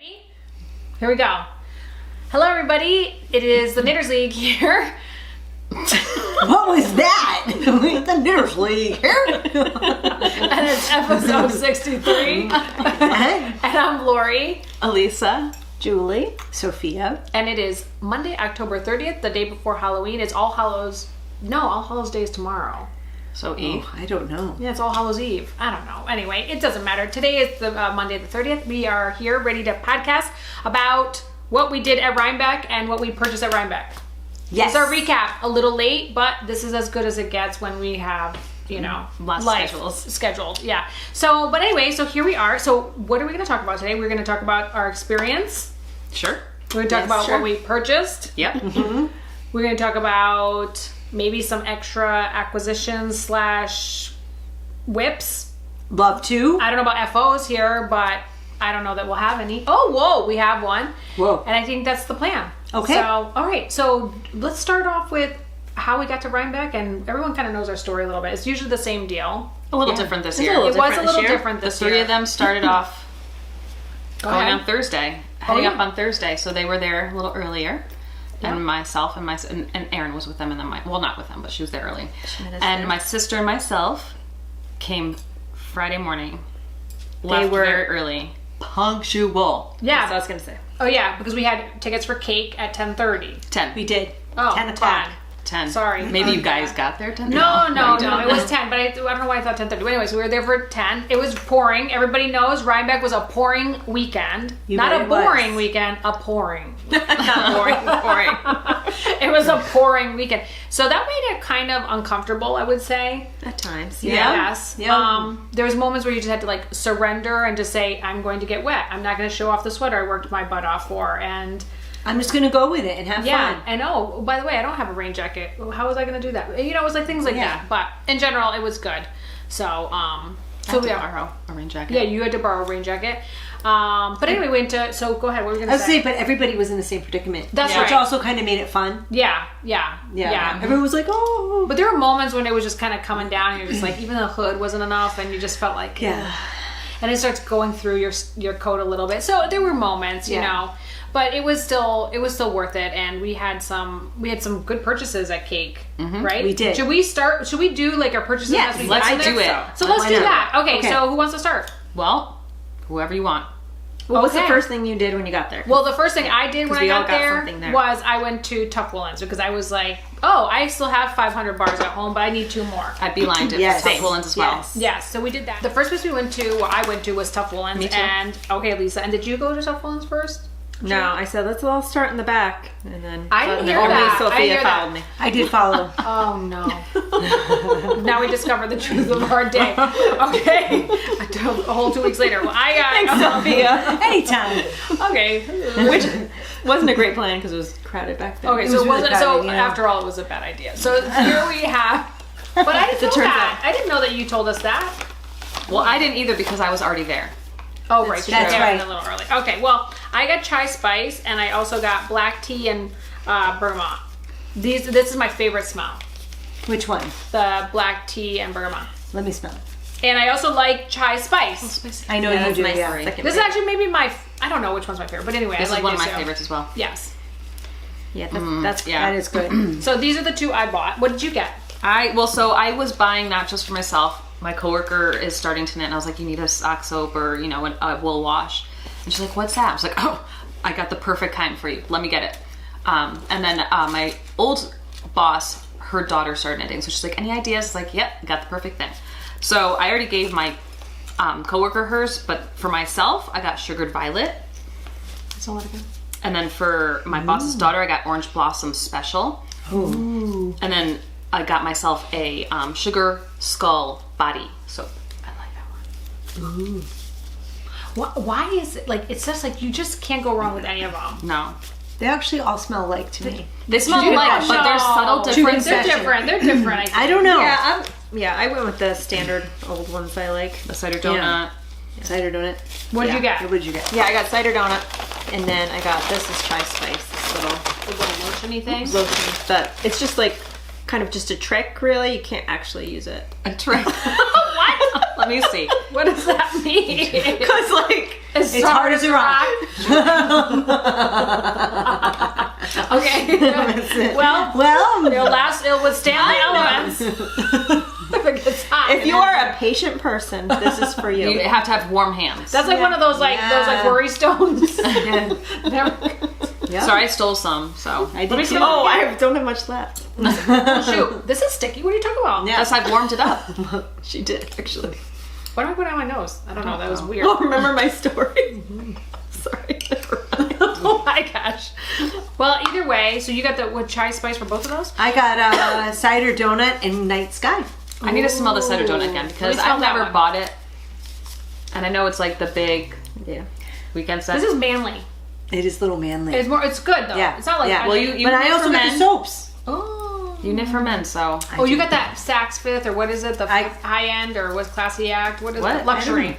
Ready? Here we go. Hello, everybody. It is the Knitters League here. What was that? The Knitters League here. And it's episode 63. And I'm Laurie. Elissa. Julie. Sophia. And it is Monday, October 30th, the day before Halloween. It's All Hallows Day is tomorrow. So Eve. I don't know. Yeah, it's All Hallows Eve. I don't know. Anyway, it doesn't matter. Today is the Monday the 30th. We are here ready to podcast about what we did at Rhinebeck and what we purchased at Rhinebeck. Yes. It's our recap. A little late, but this is as good as it gets when we have, Lots of scheduled. Yeah. So, but anyway, so here we are. So what are we going to talk about today? We're going to talk about our experience. Sure. We're going to talk about what we purchased. Yep. We're going to talk about maybe some extra acquisitions / whips. Love to. I don't know about FOs here, but I don't know that we'll have any. Oh, whoa, we have one. Whoa. And I think that's the plan. Okay. So, all right. So let's start off with how we got to Rhinebeck, and everyone kind of knows our story a little bit. It's usually the same deal. A little different this year. It was a little different this year. The three of them started off going ahead. on Thursday, heading up on Thursday. So they were there a little earlier. And myself and Erin was with them, and then not with them, but she was there early. And my sister and myself came Friday morning. Left very early. Punctual. Yeah. That's what I was gonna say. Oh, yeah, because we had tickets for cake at 10:30. 10. We did. Oh, 10 o'clock. 10. Sorry. Maybe you guys got there 10? No, you didn't. it was 10, but I don't know why I thought 10:30. But anyways, we were there for 10. It was pouring. Everybody knows Rhinebeck was a pouring weekend. Not a boring weekend, a pouring. Not boring. It was a pouring weekend. So that made it kind of uncomfortable, I would say. At times. Yes. Yeah. There was moments where you just had to surrender and just say, I'm going to get wet. I'm not going to show off the sweater I worked my butt off for. And I'm just going to go with it and have fun. and oh, by the way, I don't have a rain jacket. How was I going to do that? It was things like that. But in general, it was good. So, I had to borrow a rain jacket. Yeah, you had to borrow a rain jacket. But anyway, we went to, so go ahead, what were we going to say? But everybody was in the same predicament. That's right. Which also kind of made it fun. Yeah. Everyone was like, oh. But there were moments when it was just kind of coming down and you're just like, even the hood wasn't enough and you just felt like, Yeah. And it starts going through your coat a little bit. So there were moments, you know. But it was still worth it, and we had some good purchases at Cake, right? We did. Should we do our purchases? Yes, as we let's go do there? it. So let's do that. Okay, Okay. so who wants to start? Well, whoever you want. Well, what's the first thing you did when you got there? Well, the first thing I did when I we all got got there, something there. was I went to Tough Woolens because I was like, oh, I still have 500 bars at home, but I need 2 more. I'd be lying to Yes. Tough Woolens as well. Yes. Yes, so we did that. The first place I went to was Tough Woolens. Me too. And okay, Lisa, and did you go to Tough Woolens first? No, I said let's all start in the back, and then I didn't hear only that. I Sophia hear that. followed me. I did follow. Oh no. Now we discover the truth of our day. Okay. A whole 2 weeks later. Well, I got Sophia. Anytime. Okay. Which wasn't a great plan because it was crowded back there. Okay, so was it really wasn't bad, so you know. after all it was a bad idea. So here we have but I didn't know turns that. I didn't know that you told us that. Well, I didn't either because I was already there. Oh, right. You That's got right. in a little early. Okay, well, I got chai spice and I also got black tea and bergamot. This is my favorite smell. Which one? The black tea and bergamot. Let me smell. And I also like chai spice. I know Yeah, you that's do. my Yeah. second This is favorite. actually maybe I don't know which one's my favorite, but anyway, This I like is one of this my too. favorites as well. Yes. Yeah, that's That is good. So these are the 2 I bought. What did you get? So I was buying not just for myself. My coworker is starting to knit, and I was like, you need a sock soap or, a wool wash. And she's like, what's that? I was like, oh, I got the perfect kind for you. Let me get it. And then my old boss, her daughter started knitting. So she's like, any ideas? I was like, yep, got the perfect thing. So I already gave my coworker hers, but for myself, I got sugared violet. that's all I got. And then for my boss's daughter, I got orange blossom special. Ooh. And then I got myself a sugar skull body soap. I like that one. Ooh. Why is it it's just you just can't go wrong with any of them. No. They actually all smell alike to me. They smell alike, but there's subtle Two differences. They're confession. different. They're different. I think. I don't know. Yeah, I went with the standard old ones I like. The cider donut. Cider donut. What did you get? What did you get? Yeah, I got cider donut, and then I got this is chai spice, this little The little lotiony thing. lotion. But it's just kind of just a trick, really. You can't actually use it. A trick. What? Let me see. What does that mean? Because Is It's hard as a rock. Okay. Well, it'll withstand the elements. If it gets hot. If you are a patient person, this is for you. You have to have warm hands. That's like one of those worry stones. Yeah. Sorry, I stole some, so. I did too. Oh, I don't have much left. Shoot, this is sticky. What are you talking about? Yeah. Yes, I've warmed it up. She did, actually. What do I put on my nose? I don't know. That was weird. Oh, remember my story? Sorry. Oh my gosh. Well, either way, so you got the chai spice for both of those? I got a cider donut and night sky. I need to smell the cider donut again because Let me smell I've that never one. bought it. And I know it's like the big Yeah. weekend set. This is manly. It is little manly. It's good though. Yeah. It's not like Yeah. Well, you but I knit also for got the men. soaps. Oh. You knit for men, so. Oh, you got that Saks Fifth or what is it? The I- high end or what's Classy Act? What is What? it? Luxury.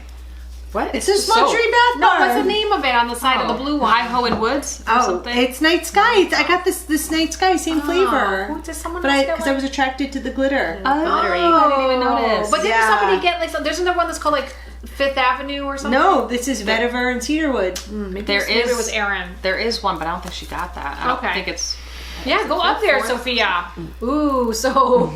What? It's this soap. luxury bath No, bar. what's the name of it on the side of the blue one? High Ho and Woods or Oh, something? it's night sky. I got this night sky, same flavor. Oh, does someone But else get because I one? was attracted to the glitter. glittery. I didn't even notice. But didn't Yeah. somebody get like there's another one that's called like Fifth Avenue or something? No, this is vetiver and cedarwood. There Maybe it is was Erin. There is one, but I don't think she got that. I don't Okay. think it's. Yeah, go up there, Sophia. Ooh, so.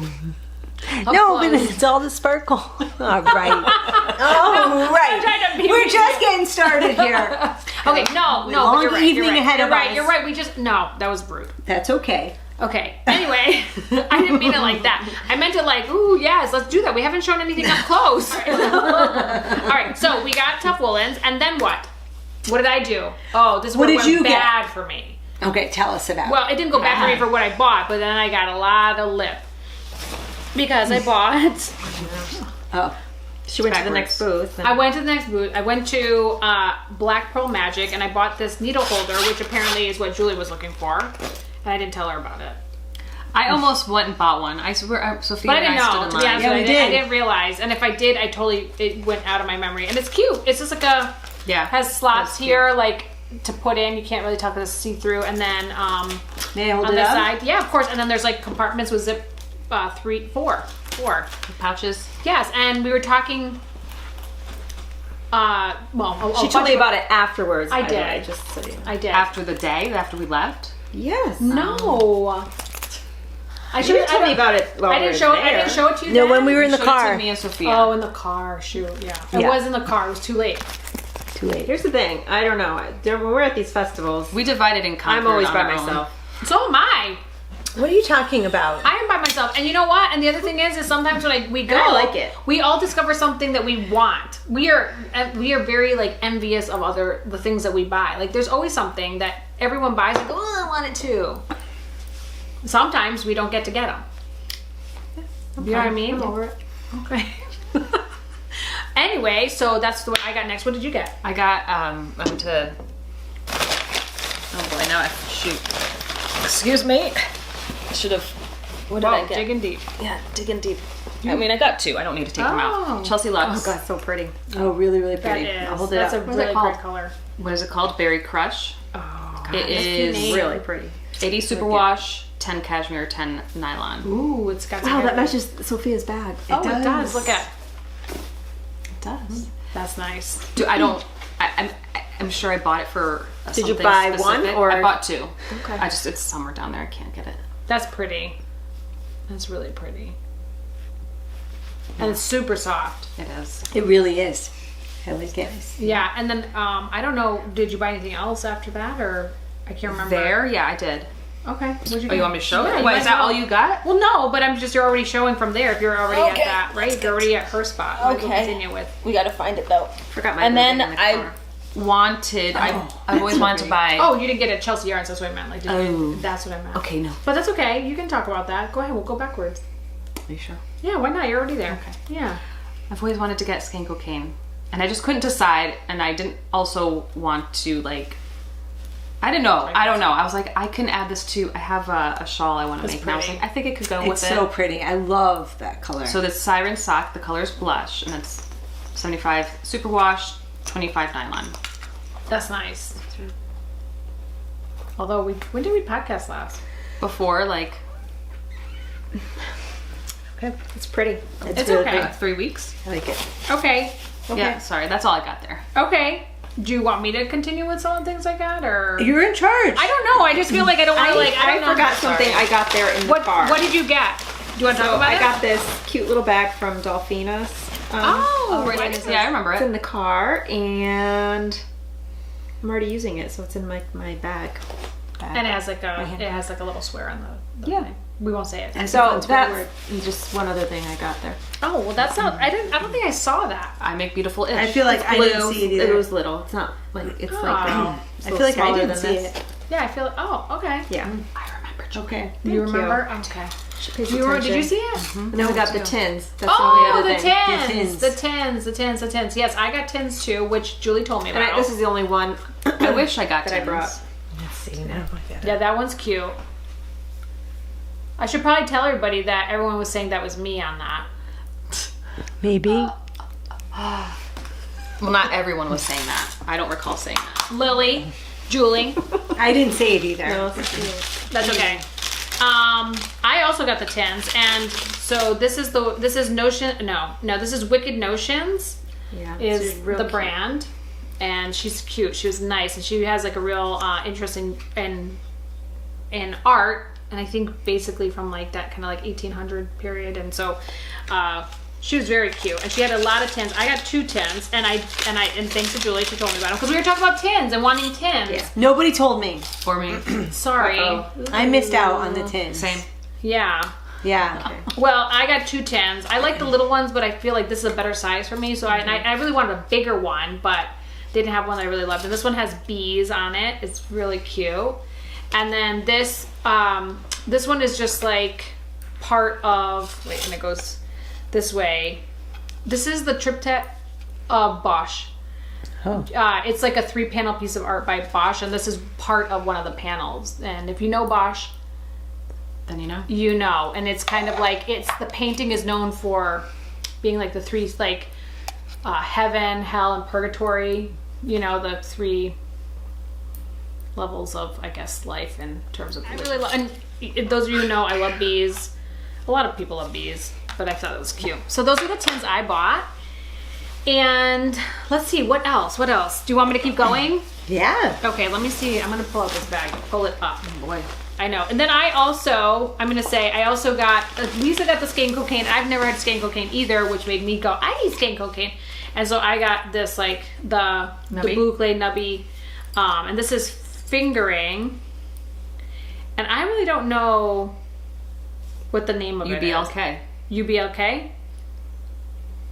No, close. but it's all the sparkle. All right. All right. trying to be We're mean. just getting started here. Okay, no, but Long you're right. evening you're right. ahead you're of right. us. You're right. We just that was rude. That's okay. Okay. Anyway, I didn't mean it like that. I meant it like, ooh, yes, let's do that. We haven't shown anything up close. All right. So we got tough woolens, and then what? What did I do? Oh, this is What where it did went you get? bad for me. Okay, tell us about Well, it. it didn't go bad for me for what I bought, but then I got a lot of lip because I bought. Oh. She went to the Backwards. next booth. I went to the next booth. I went to Black Pearl Magic, and I bought this needle holder, which apparently is what Julie was looking for, and I didn't tell her about it. I almost went and bought one. I swear, Sophia But I and didn't I know. stood To in be line. honest Yeah, with we you, I did. didn't realize, and if I did, it went out of my memory. And it's cute. It's just like Yeah. has slots That's here, like to put in. You can't really tell because it's see through, and then May I hold on it the up? side, yeah, of course. And then there's like compartments with zip, four. Pouches. Yes, and we were talking. She told me about it afterwards. I by the did. way, just so you know. I did. After the day, after we left. Yes. No. I She didn't tell me about it while I we didn't were show it. I there. didn't show it to you. No, then? when we were in the Showed it to car. me and Sophia. Oh, in the car. Shoot, yeah. It Yeah. was in the car. It was too late. Too late. Here's the thing. I don't know. When we're at these festivals, We divided in Concord I'm always on by our own. myself. So am I. What are you talking about? I am by myself. And you know what? And the other thing is sometimes when we go, I like it. we all discover something that we want. We are very like envious of the things that we buy. Like there's always something that everyone buys. Like, oh, I want it too. Sometimes we don't get to get them. You know what I mean? I'm over it. Okay. Anyway, so that's what I got next. What did you get? I got, I went to, oh boy, now I shoot. Excuse me. I should have, what did I get? Digging deep. Yeah, digging deep. I mean, I got two. I don't need to take them Oh. out. Chelsea Lux. Oh god, so pretty. Oh, really, really That pretty. is. I'll hold it That's up. a What's it really called? great color. What is it called? Berry Crush. Oh, It is name. Really pretty. 80 superwash, 10 cashmere, 10 nylon. Ooh, it's got. Wow, some that matches Sophia's bag. Oh, it does. Look at. It does. That's nice. I'm sure I bought it for Did you something buy one, specific. or- I bought two. Okay. It's summer down there. I can't get it. That's pretty. That's really pretty. And it's super soft. It is. It really is. I like it. Yeah, and then I don't know. Did you buy anything else after that, or I can't remember. There? Yeah, I did. Okay. What'd you Oh, you want me to show Yeah, it? you Wait, might is that as well. all you got? Well, no, but you're already showing from there. If you're already Okay, at that, right? You're already at her spot. Might as well Okay. Continue with. We gotta find it though. Forgot my And then bag in the I car. Wanted. I've always wanted to buy. Oh, you didn't get it at Chelsea Yarns. That's what I meant. Like, Oh. that's what I meant. Okay, no. But that's okay. You can talk about that. Go ahead. We'll go backwards. Are you sure? Yeah, why not? You're already there. Okay. Yeah. I've always wanted to get skin cocaine, and I just couldn't decide. And I didn't also want to like. I didn't know. I don't know. I was like, I can add this to. I have a shawl I want to That's make. And I was pretty. like, I think it could go It's with so it. pretty. I love that color. So the Siren Sock, the color is blush, and it's 75 superwash, 25 nylon. That's nice. Although when did we podcast last? Before like Okay, it's pretty. It's really okay. pretty. 3 weeks. I like it. Okay. Yeah, sorry, that's all I got there. Okay. Do you want me to continue with some of the things I got, or You're in charge. I don't know. I just feel like I don't want to like. I don't know. forgot something I got there in the What car. What did you get? Do you want to talk So about I it? got this cute little bag from Dolphina's. Right. Yeah, I remember It's it. in the car, and I'm already using it, so it's in my bag. And it has like a little swear on the Yeah. thing. We won't say it. And So it's very that's just one other thing I got there. Oh well, that's not. I don't think I saw that. I make beautiful ish. I feel like I didn't see it either. It was little. It's not like it's Oh. like. I feel like I didn't see this. it. Yeah, I feel. Oh, okay. Yeah. I remember. Okay. You remember? Okay. Pays Did you attention. see it? And then we got the tins. That's Oh, the only the other thing. tins. The tins. Yes, I got tins too, which Julie told me And about. this is the only one I wish I got that I tins. brought. Let's see now. Yeah, that one's cute. I should probably tell everybody that everyone was saying that was me on that. Maybe. Well, not everyone was saying that. I don't recall saying that. Lily, Julie, I didn't say it either. No, that's okay. I also got the tins, and so this is Notion. No, this is Wicked Notions. yeah, Is it's real the cute. brand, and she's cute. She was nice, and she has like a real interest in art, and I think basically from like that kind of like 1800 period, and so she was very cute, and she had a lot of tins. I got 2 tins, and thanks to Julie, she told me about them because we were talking about tins and wanting tins. Yeah. Nobody told me. For me. Sorry. I missed out on the tins. Same. Yeah. Yeah. Well, I got 2 tins. I like the little ones, but I feel like this is a better size for me. So I really wanted a bigger one, but they didn't have one that I really loved. And this one has bees on it. It's really cute. And then this one is just like part of. Wait, and it goes this way. This is the triptych of Bosch. Oh. It's like a 3-panel piece of art by Bosch, and this is part of one of the panels. And if you know Bosch, Then you know. you know, and it's kind of like the painting is known for being like the 3 like heaven, hell, and purgatory. You know, the 3 levels of, I guess, life in terms of. I really love, and those of you who know, I love bees. A lot of people love bees, but I thought it was cute. So those are the tins I bought. And let's see, what else? What else? Do you want me to keep going? Yeah. Okay, let me see. I'm gonna pull out this bag. Pull it up. Oh, boy. I know. And then I also got, Lisa got the skin cocaine. I've never had skin cocaine either, which made me go, I need skin cocaine. And so I got this, like, the blue clay nubby. And this is fingering. And I really don't know what the name of it is. UBLK. UBLK?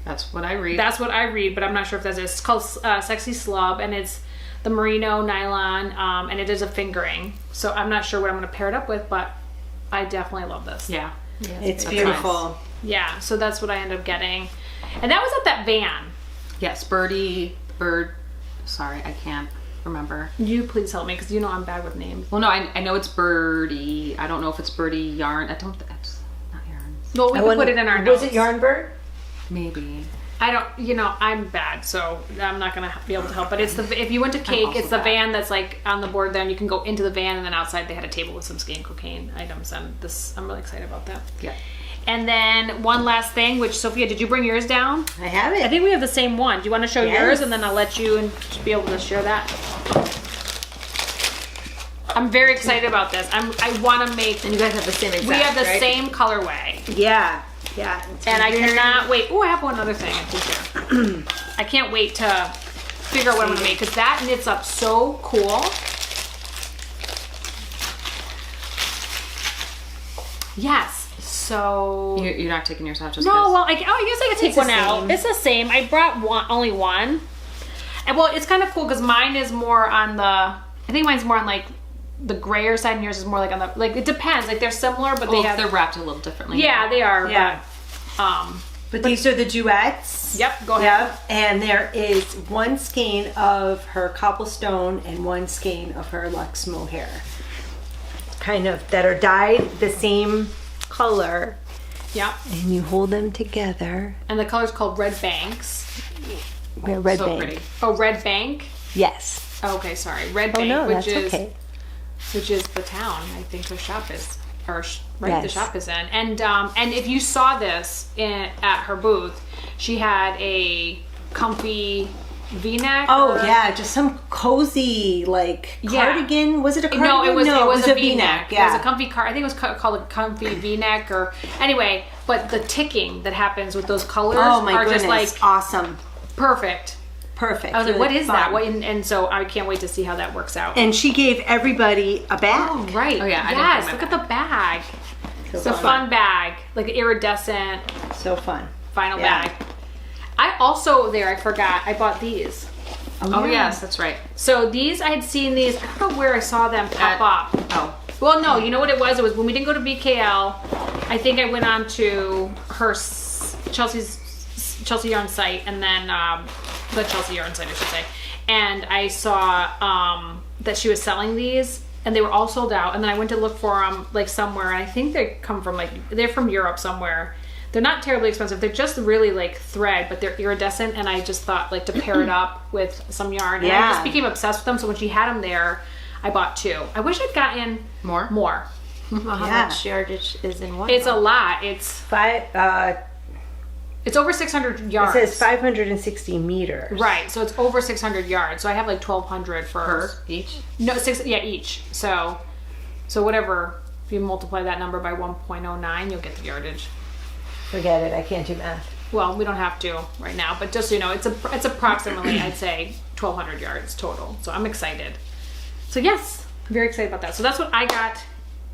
That's what I read. That's what I read, but I'm not sure if that's it. It's called Sexy Slub, and it's the merino nylon, and it is a fingering. So I'm not sure what I'm going to pair it up with, but I definitely love this. Yeah. It's That's beautiful. Yeah, so that's what I ended up getting. And that was at that van. Yes, sorry, I can't remember. You please help me, because you know I'm bad with names. Well, no, I know it's Birdie. I don't know if it's Birdie Yarn. It's not yarn. Well, we can put it in our notes. Was it Yarnbird? Maybe. I don't, I'm bad, so I'm not going to be able to help. But it's if you went to Cake, also it's the bad. van that's like on the board there, and you can go into the van, and then outside they had a table with some skin cocaine items. And I'm really excited about that. Yeah. And then one last thing, which Sophia, did you bring yours down? I have it. I think we have the same one. Do you want to show Yes. yours, and then I'll let you and be able to share that? I'm very excited about this. I want to make. And you guys have the same exact, We have the right? same colorway, Yeah. Yeah. It's and I very- cannot wait. Oh, I have one other thing I think here. I can't wait to figure out what I'm gonna make, because that knits up so cool. Yes. So. You're not taking yours out just No, 'cause? well, I guess I could take It's the one out. same. It's the same. I brought only one. And well, it's kind of cool because mine is more on the. I think mine's more on like the grayer side, and yours is more like on the. Like it depends. Like they're similar, but Well, they have. they're wrapped a little differently. Yeah, they are. Yeah. But, But these are the duets. Yep. Go ahead. Yep. And there is one skein of her cobblestone and one skein of her Lux mohair. Kind of that are dyed the same color. Yep. And you hold them together. And the color's called Red Banks. Red So Bank. pretty. Oh, Red Bank. Yes. Okay, sorry. Red Oh Bank, no, which that's is okay. which is the town I think her shop is, or right, the Yes. shop is in. And if you saw this at her booth, she had a comfy V-neck. Oh or- yeah, just some cozy like cardigan. Was it a cardigan? No, it was a V-neck. Yeah, It was a comfy I think it was called a comfy V-neck or anyway. But the ticking that happens with those colors oh my are goodness, just like awesome, perfect. perfect. I was like, Really what is fun. that? What, and so I can't wait to see how that works out. And she gave everybody a bag. Oh, right. Oh, yeah, I didn't Yes, bring look my at the bag. So It's a fun bag. Like an iridescent So fun. vinyl Yeah. bag. I also, I forgot, I bought these. Oh yes, that's right. So these, I had seen these, I don't know where I saw them pop up. Oh, Well, no, you know what it was? It was when we didn't go to BKL, I think I went on to her Chelsea Yarn site and then the Chelsea Yarn site, I should say. And I saw that she was selling these and they were all sold out. And then I went to look for them like somewhere. And I think they come from they're from Europe somewhere. They're not terribly expensive. They're just really like thread, but they're iridescent. And I just thought like to pair it up with some yarn. And I Yeah. just became obsessed with them. So when she had them there, I bought 2. I wish I'd gotten more. Well, how Yeah. much yardage is in one? It's a lot. It's over 600 It yards. says 560 meters. Right, so it's over 600 yards. So I have like 1,200 for Each. No, 6. Yeah, each. So whatever. If you multiply that number by 1.09, you'll get the yardage. Forget it. I can't do math. Well, we don't have to right now, but just so you know, it's approximately I'd say 1,200 yards total. So I'm excited. So yes, I'm very excited about that. So that's what I got.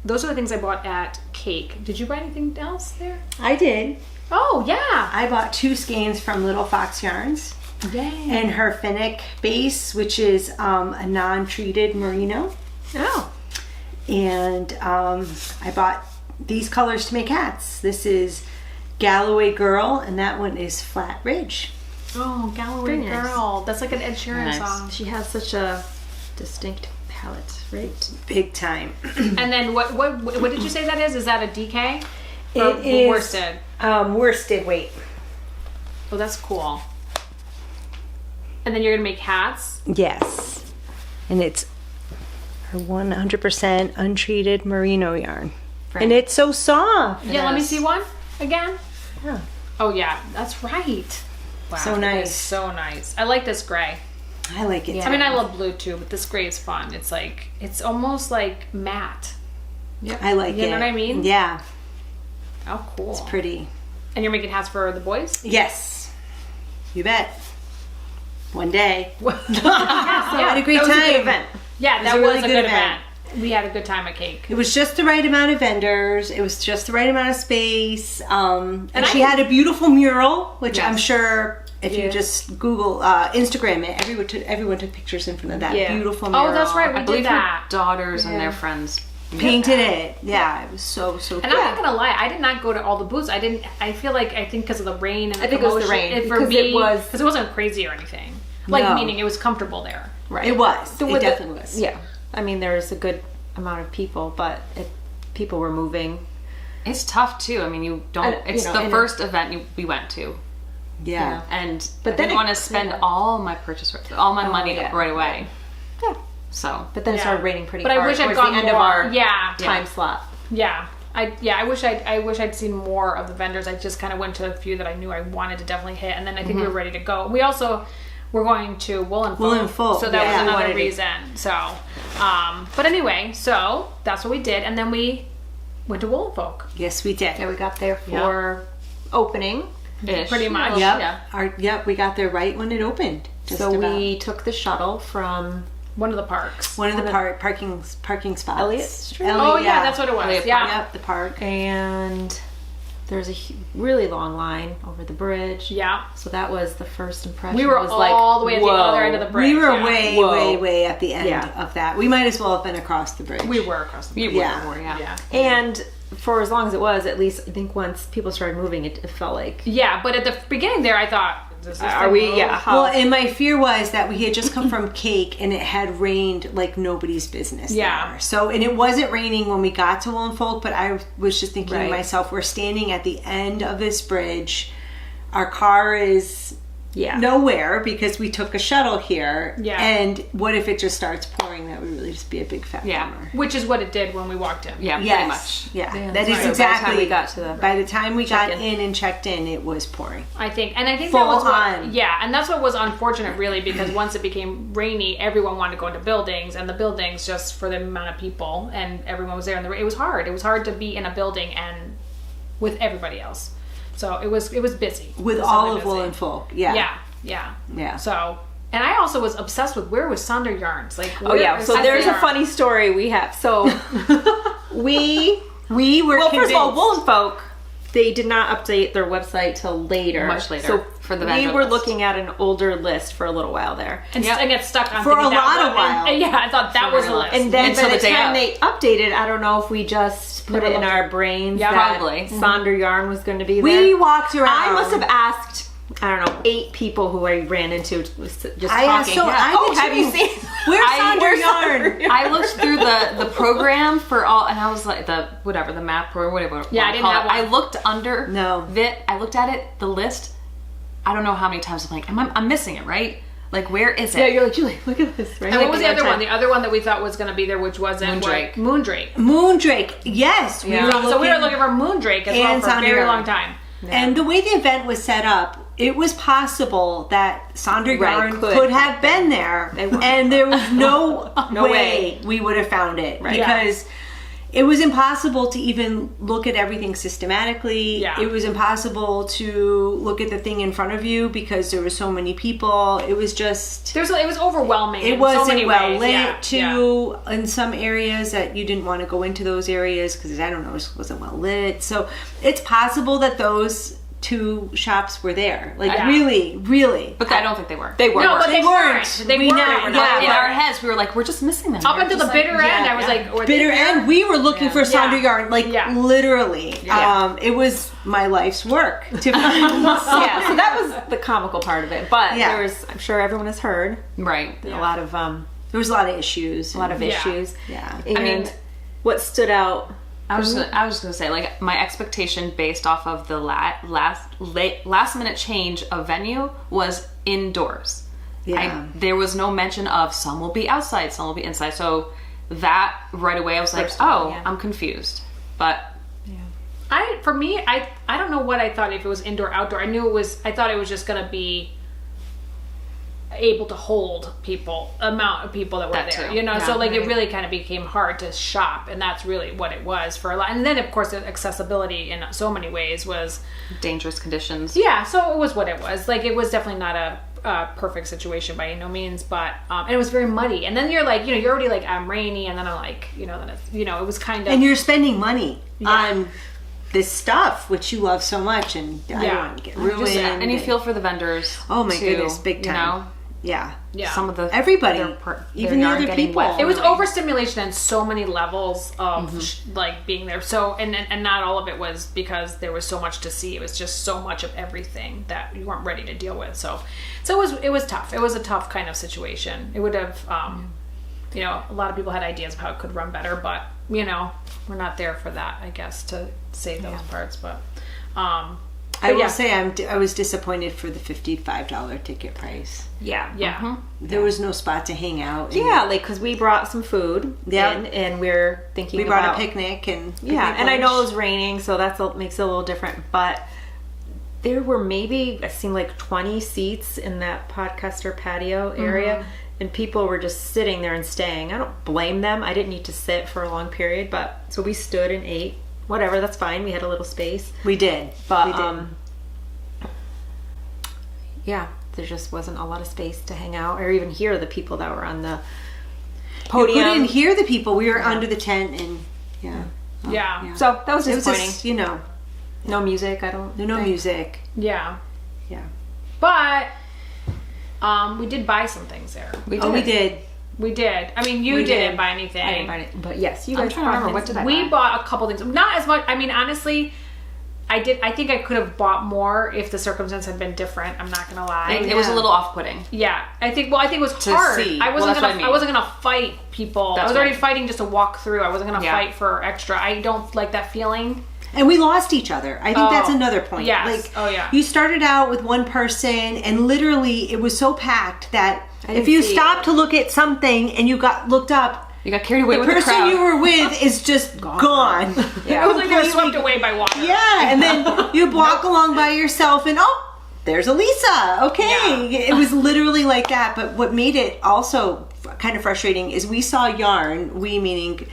Those are the things I bought at Cake. Did you buy anything else there? I did. Oh yeah. I bought 2 skeins from Little Fox Yarns Yay. and her Finnick base, which is a non-treated merino. Oh. And I bought these colors to make hats. This is Galloway Girl, and that one is Flat Ridge. Oh, Galloway Very nice. Girl. That's like an Ed Sheeran Nice. song. She has such a distinct palette, right? Big time. And then what did you say that is? Is that a DK? Or It is worsted? worsted weight. Oh, that's cool. And then you're gonna make hats. Yes. And it's her 100% untreated merino yarn. And it's so soft. Yeah, let me see one again. Yeah. Oh yeah, that's right. Wow, So it is nice. so nice. I like this gray. I like it. I mean, I love blue too, but this gray is fun. It's like it's almost like matte. I like it. You know what I mean? Yeah. Oh, cool. It's pretty. And you're making hats for the boys? Yes. You bet. One day. Yeah, I had a great That was time. a good event. Yeah, that a was really a good good event. event. We had a good time at Cake. It was just the right amount of vendors. It was just the right amount of space. And And she I- had a beautiful mural, which Yes. I'm sure if Yeah. you just Google, Instagram it, everyone took pictures in front of that Yeah. beautiful mural. Oh, that's right. I We believe did her that. daughters and their friends Painted it. Yeah, it was so And cool. I'm not gonna lie, I did not go to all the booths. I think because of the rain and the I think it was the commotion, rain, for because me, it was- because it wasn't crazy or anything. Like No. meaning it was comfortable there. Right. It was. So It with definitely was. Yeah. I mean, there's a good amount of people, but people were moving. It's tough too. I mean, you don't. And, It's you know, the and first event we went to, Yeah. and But I then didn't it- want to spend all my purchase, all my money yeah. right away. Yeah. So, But then it Yeah. started raining pretty But I hard wish I'd towards gone the end more. of our Yeah. time slot. Yeah. I wish I'd seen more of the vendors. I just kind of went to a few that I knew I wanted to definitely hit, and then I think we were ready to go. We also were going to Wool and Folk, so that yeah. was another Wanted to- reason. So, but anyway, so that's what we did, and then we went to Wool and Folk. Yes, we did. Yeah, we got there for opening. ish. Pretty much. Yep. Yeah. We got there right when it opened. Just So about. we took the shuttle from One of the parks. One of the parking spots. Elliott Street? Oh yeah, that's what it was. Elliott Yeah. Yep, the park. and there's a really long line over the bridge. Yeah. So that was the first impression. We were was all the way at the whoa. other end of the bridge. We were yeah. way, Whoa. way, way at the end Yeah. of that. We might as well have been across the bridge. We were across the You bridge. Yeah. were, yeah. Yeah. And for as long as it was, at least I think once people started moving, it felt like. Yeah, but at the beginning there, I thought, does this Are thing we? move? Yeah. How, Well, and my fear was that we had just come from Cake and it had rained like nobody's business Yeah. there. So, and it wasn't raining when we got to Wool and Folk, but I was just thinking to Right. myself, we're standing at the end of this bridge. Our car is yeah. nowhere because we took a shuttle here. Yeah. And what if it just starts pouring? That would really really just be a big fat Yeah. bummer. Which is what it did when we walked in. Yeah, Yes. pretty much. Yeah, that is right. exactly. By the time we got to the by the time we got check-in. in and checked in, it was pouring. I think that Full was what, on. yeah, and that's what was unfortunate, really, because once it became rainy, everyone wanted to go into buildings, and the buildings just for the amount of people, and everyone was there, and it was hard. It was hard to be in a building and with everybody else. So it was busy With It was all really of busy. Woolen Folk. Yeah. Yeah. So, and I also was obsessed with where was Sonder Yarns. Like, Oh yeah, so there's a funny. funny story we have. So we We were well, first of all, convinced. Woolen Folk, they did not update their website till later. Much later, So for the we vendor were list. looking at an older list for a little while there. And I get stuck on For thinking a that lot was- of while. and yeah, I thought that was the real. list. And then Until by the the day time of. they updated, I don't know if we just put Never it in looked our at- brains Yeah, that probably. Sonder Yarn was going to be We there. walked around. I must have asked, I don't know, 8 people who I ran into just I asked, talking. so I oh, did have you too. seen? Where's Where's Sonder Yarn? I looked through the program for all, and I was like, the map or whatever. Yeah, I didn't have one. I looked under No. it. I looked at it, the list. I don't know how many times I'm like, I'm missing it, right? Like, where is it? Yeah, you're like, Julie, look at this. Right? And what was the Like, other right one? The other one that we thought was going to be there, which wasn't Moondrake. Moondrake. Moondrake. Yes. We were So we were looking for Moondrake as well And for a Sonder very Yarn. long time. And the way the event was set up, it was possible that Sonder Right, Yarn could could have been there, weren't. and there was no, No way way. we would have found it Right. because it was impossible to even look at everything systematically. Yeah. It was impossible to look at the thing in front of you because there were so many people. It was just. It was overwhelming. It in so wasn't many well ways. lit Yeah, too in some areas that you didn't want to go into those areas because I don't know, it wasn't well lit. So it's possible that those 2 shops were there. Like Yeah. really. But I don't think they were. They were. No, but they weren't. They We weren't. know- They were yeah, not. In but- our heads, we were like, we're just missing them. Up We're until the just like- bitter end, I was yeah. like, were they Bitter there? end, we were looking for Sonder Yeah. Yarn, like Yeah. literally. Yeah. It was my life's work to find Yeah, so that was the comical part of it. But Yeah. there was, I'm sure everyone has heard, Right. a lot of There was a lot of issues. a lot of Yeah. issues. Yeah. And I mean- what stood out? I was just gonna say, like, my expectation based off of the last minute change of venue was indoors. Yeah. There was no mention of some will be outside, some will be inside. So that right away, I was like, First of all, oh, yeah. I'm confused. But For me, I don't know what I thought if it was indoor, outdoor. I thought it was just going to be able to hold amount of people that were That there, too. you know? Yeah, So like it right. really kind of became hard to shop, and that's really what it was for a lot. And then of course the accessibility in so many ways was, dangerous conditions. yeah, so it was what it was. Like it was definitely not a perfect situation by no means, but and it was very muddy. And then you're like, you're already like, I'm rainy, and then I'm like, then it's, it was kind of. And you're spending money on this stuff which you love so much, and I don't Yeah. want to get And you ruined. just- And you feel for the vendors. Oh my too, goodness, big time. You know, yeah. Yeah. some of the Everybody, their even the yard other getting people. wet. It was overstimulation on so many levels of like being there. So and not all of it was because there was so much to see. It was just so much of everything that you weren't ready to deal with. So it was tough. It was a tough kind of situation. It would have a lot of people had ideas of how it could run better, but we're not there for that, I guess, to say those parts. But I will yeah. say I was disappointed for the $55 ticket price. Yeah. yeah. There was no spot to hang out. and Yeah, like, because we brought some food Yeah. in, and we're thinking we brought about, a picnic and Yeah, picnic and I know it lunch. was raining, so makes it a little different, but there were maybe, it seemed like 20 seats in that podcaster patio area, and people were just sitting there and staying. I don't blame them. I didn't need to sit for a long period, but so we stood and ate. Whatever, that's fine. We had a little space. We did, But we did. yeah, there just wasn't a lot of space to hang out or even hear the people that were on the You podium. couldn't hear the people. We were under the tent, and Yeah. So that was it was disappointing. just No music. I don't. no think. music. Yeah. Yeah. But we did buy some things there. Oh, we did. We did. I mean, you We didn't did. buy anything. I didn't buy it, but yes, you I'm guys trying to bought remember, what things. did I We buy? bought a couple things. Not as much. I mean, honestly, I think I could have bought more if the circumstance had been different. I'm not gonna lie. It was a little off-putting. Yeah, I think it was hard. see. I wasn't Well, that's gonna. what I mean. I wasn't gonna fight people. I That's was already right. fighting just to walk through. I wasn't gonna Yeah. fight for extra. I don't like that feeling. And we lost each other. I think that's Oh, another point. yes. Like, Oh, yeah. You started out with one person, and literally it was so packed that if didn't you see stopped to look at something and you looked up, You got carried away the with the person crowd. you were with is just gone. It was like they were swept away by water. Yeah, and then you walk along by yourself and there's Elissa. Okay. Yeah. It was literally like that. But what made it also kind of frustrating is we saw yarn, we meaning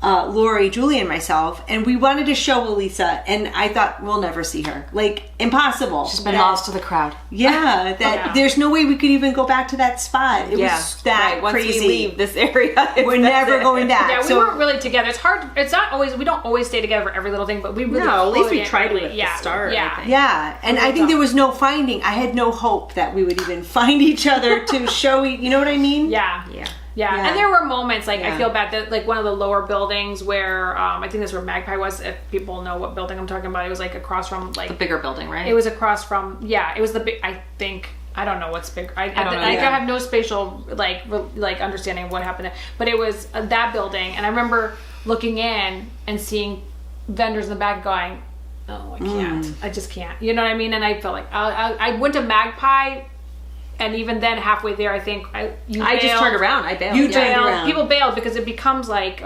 Laurie, Julie, and myself, and we wanted to show Elissa, and I thought we'll never see her. Like, impossible. She's been lost to the crowd. Yeah, there's no way we could even go back to that spot. It was that right. Once crazy. we leave this area, We're never going back. Yeah, we So- weren't really together. It's hard. It's not always. We don't always stay together for every little thing, but we really. No, at least we fully- tried to at the yeah, start, I Yeah. think. Yeah, and I think there was no finding. I had no hope that we would even find each other to show. You know what I mean? Yeah. Yeah. Yeah, Yeah. and there were moments like I Yeah. feel bad that like one of the lower buildings where I think that's where Magpie was. If people know what building I'm talking about, it was like across from like The bigger building, right? it was across from it was the big. I think I don't know what's big. I don't know. I have no spatial like understanding of what happened there, but it was that building, and I remember looking in and seeing vendors in the back going, "Oh, I can't. I just can't." You know what I mean? And I felt like I went to Magpie. And even then, halfway there, I think I just turned around. I bailed. You Yeah. turned around. People bailed because it becomes like,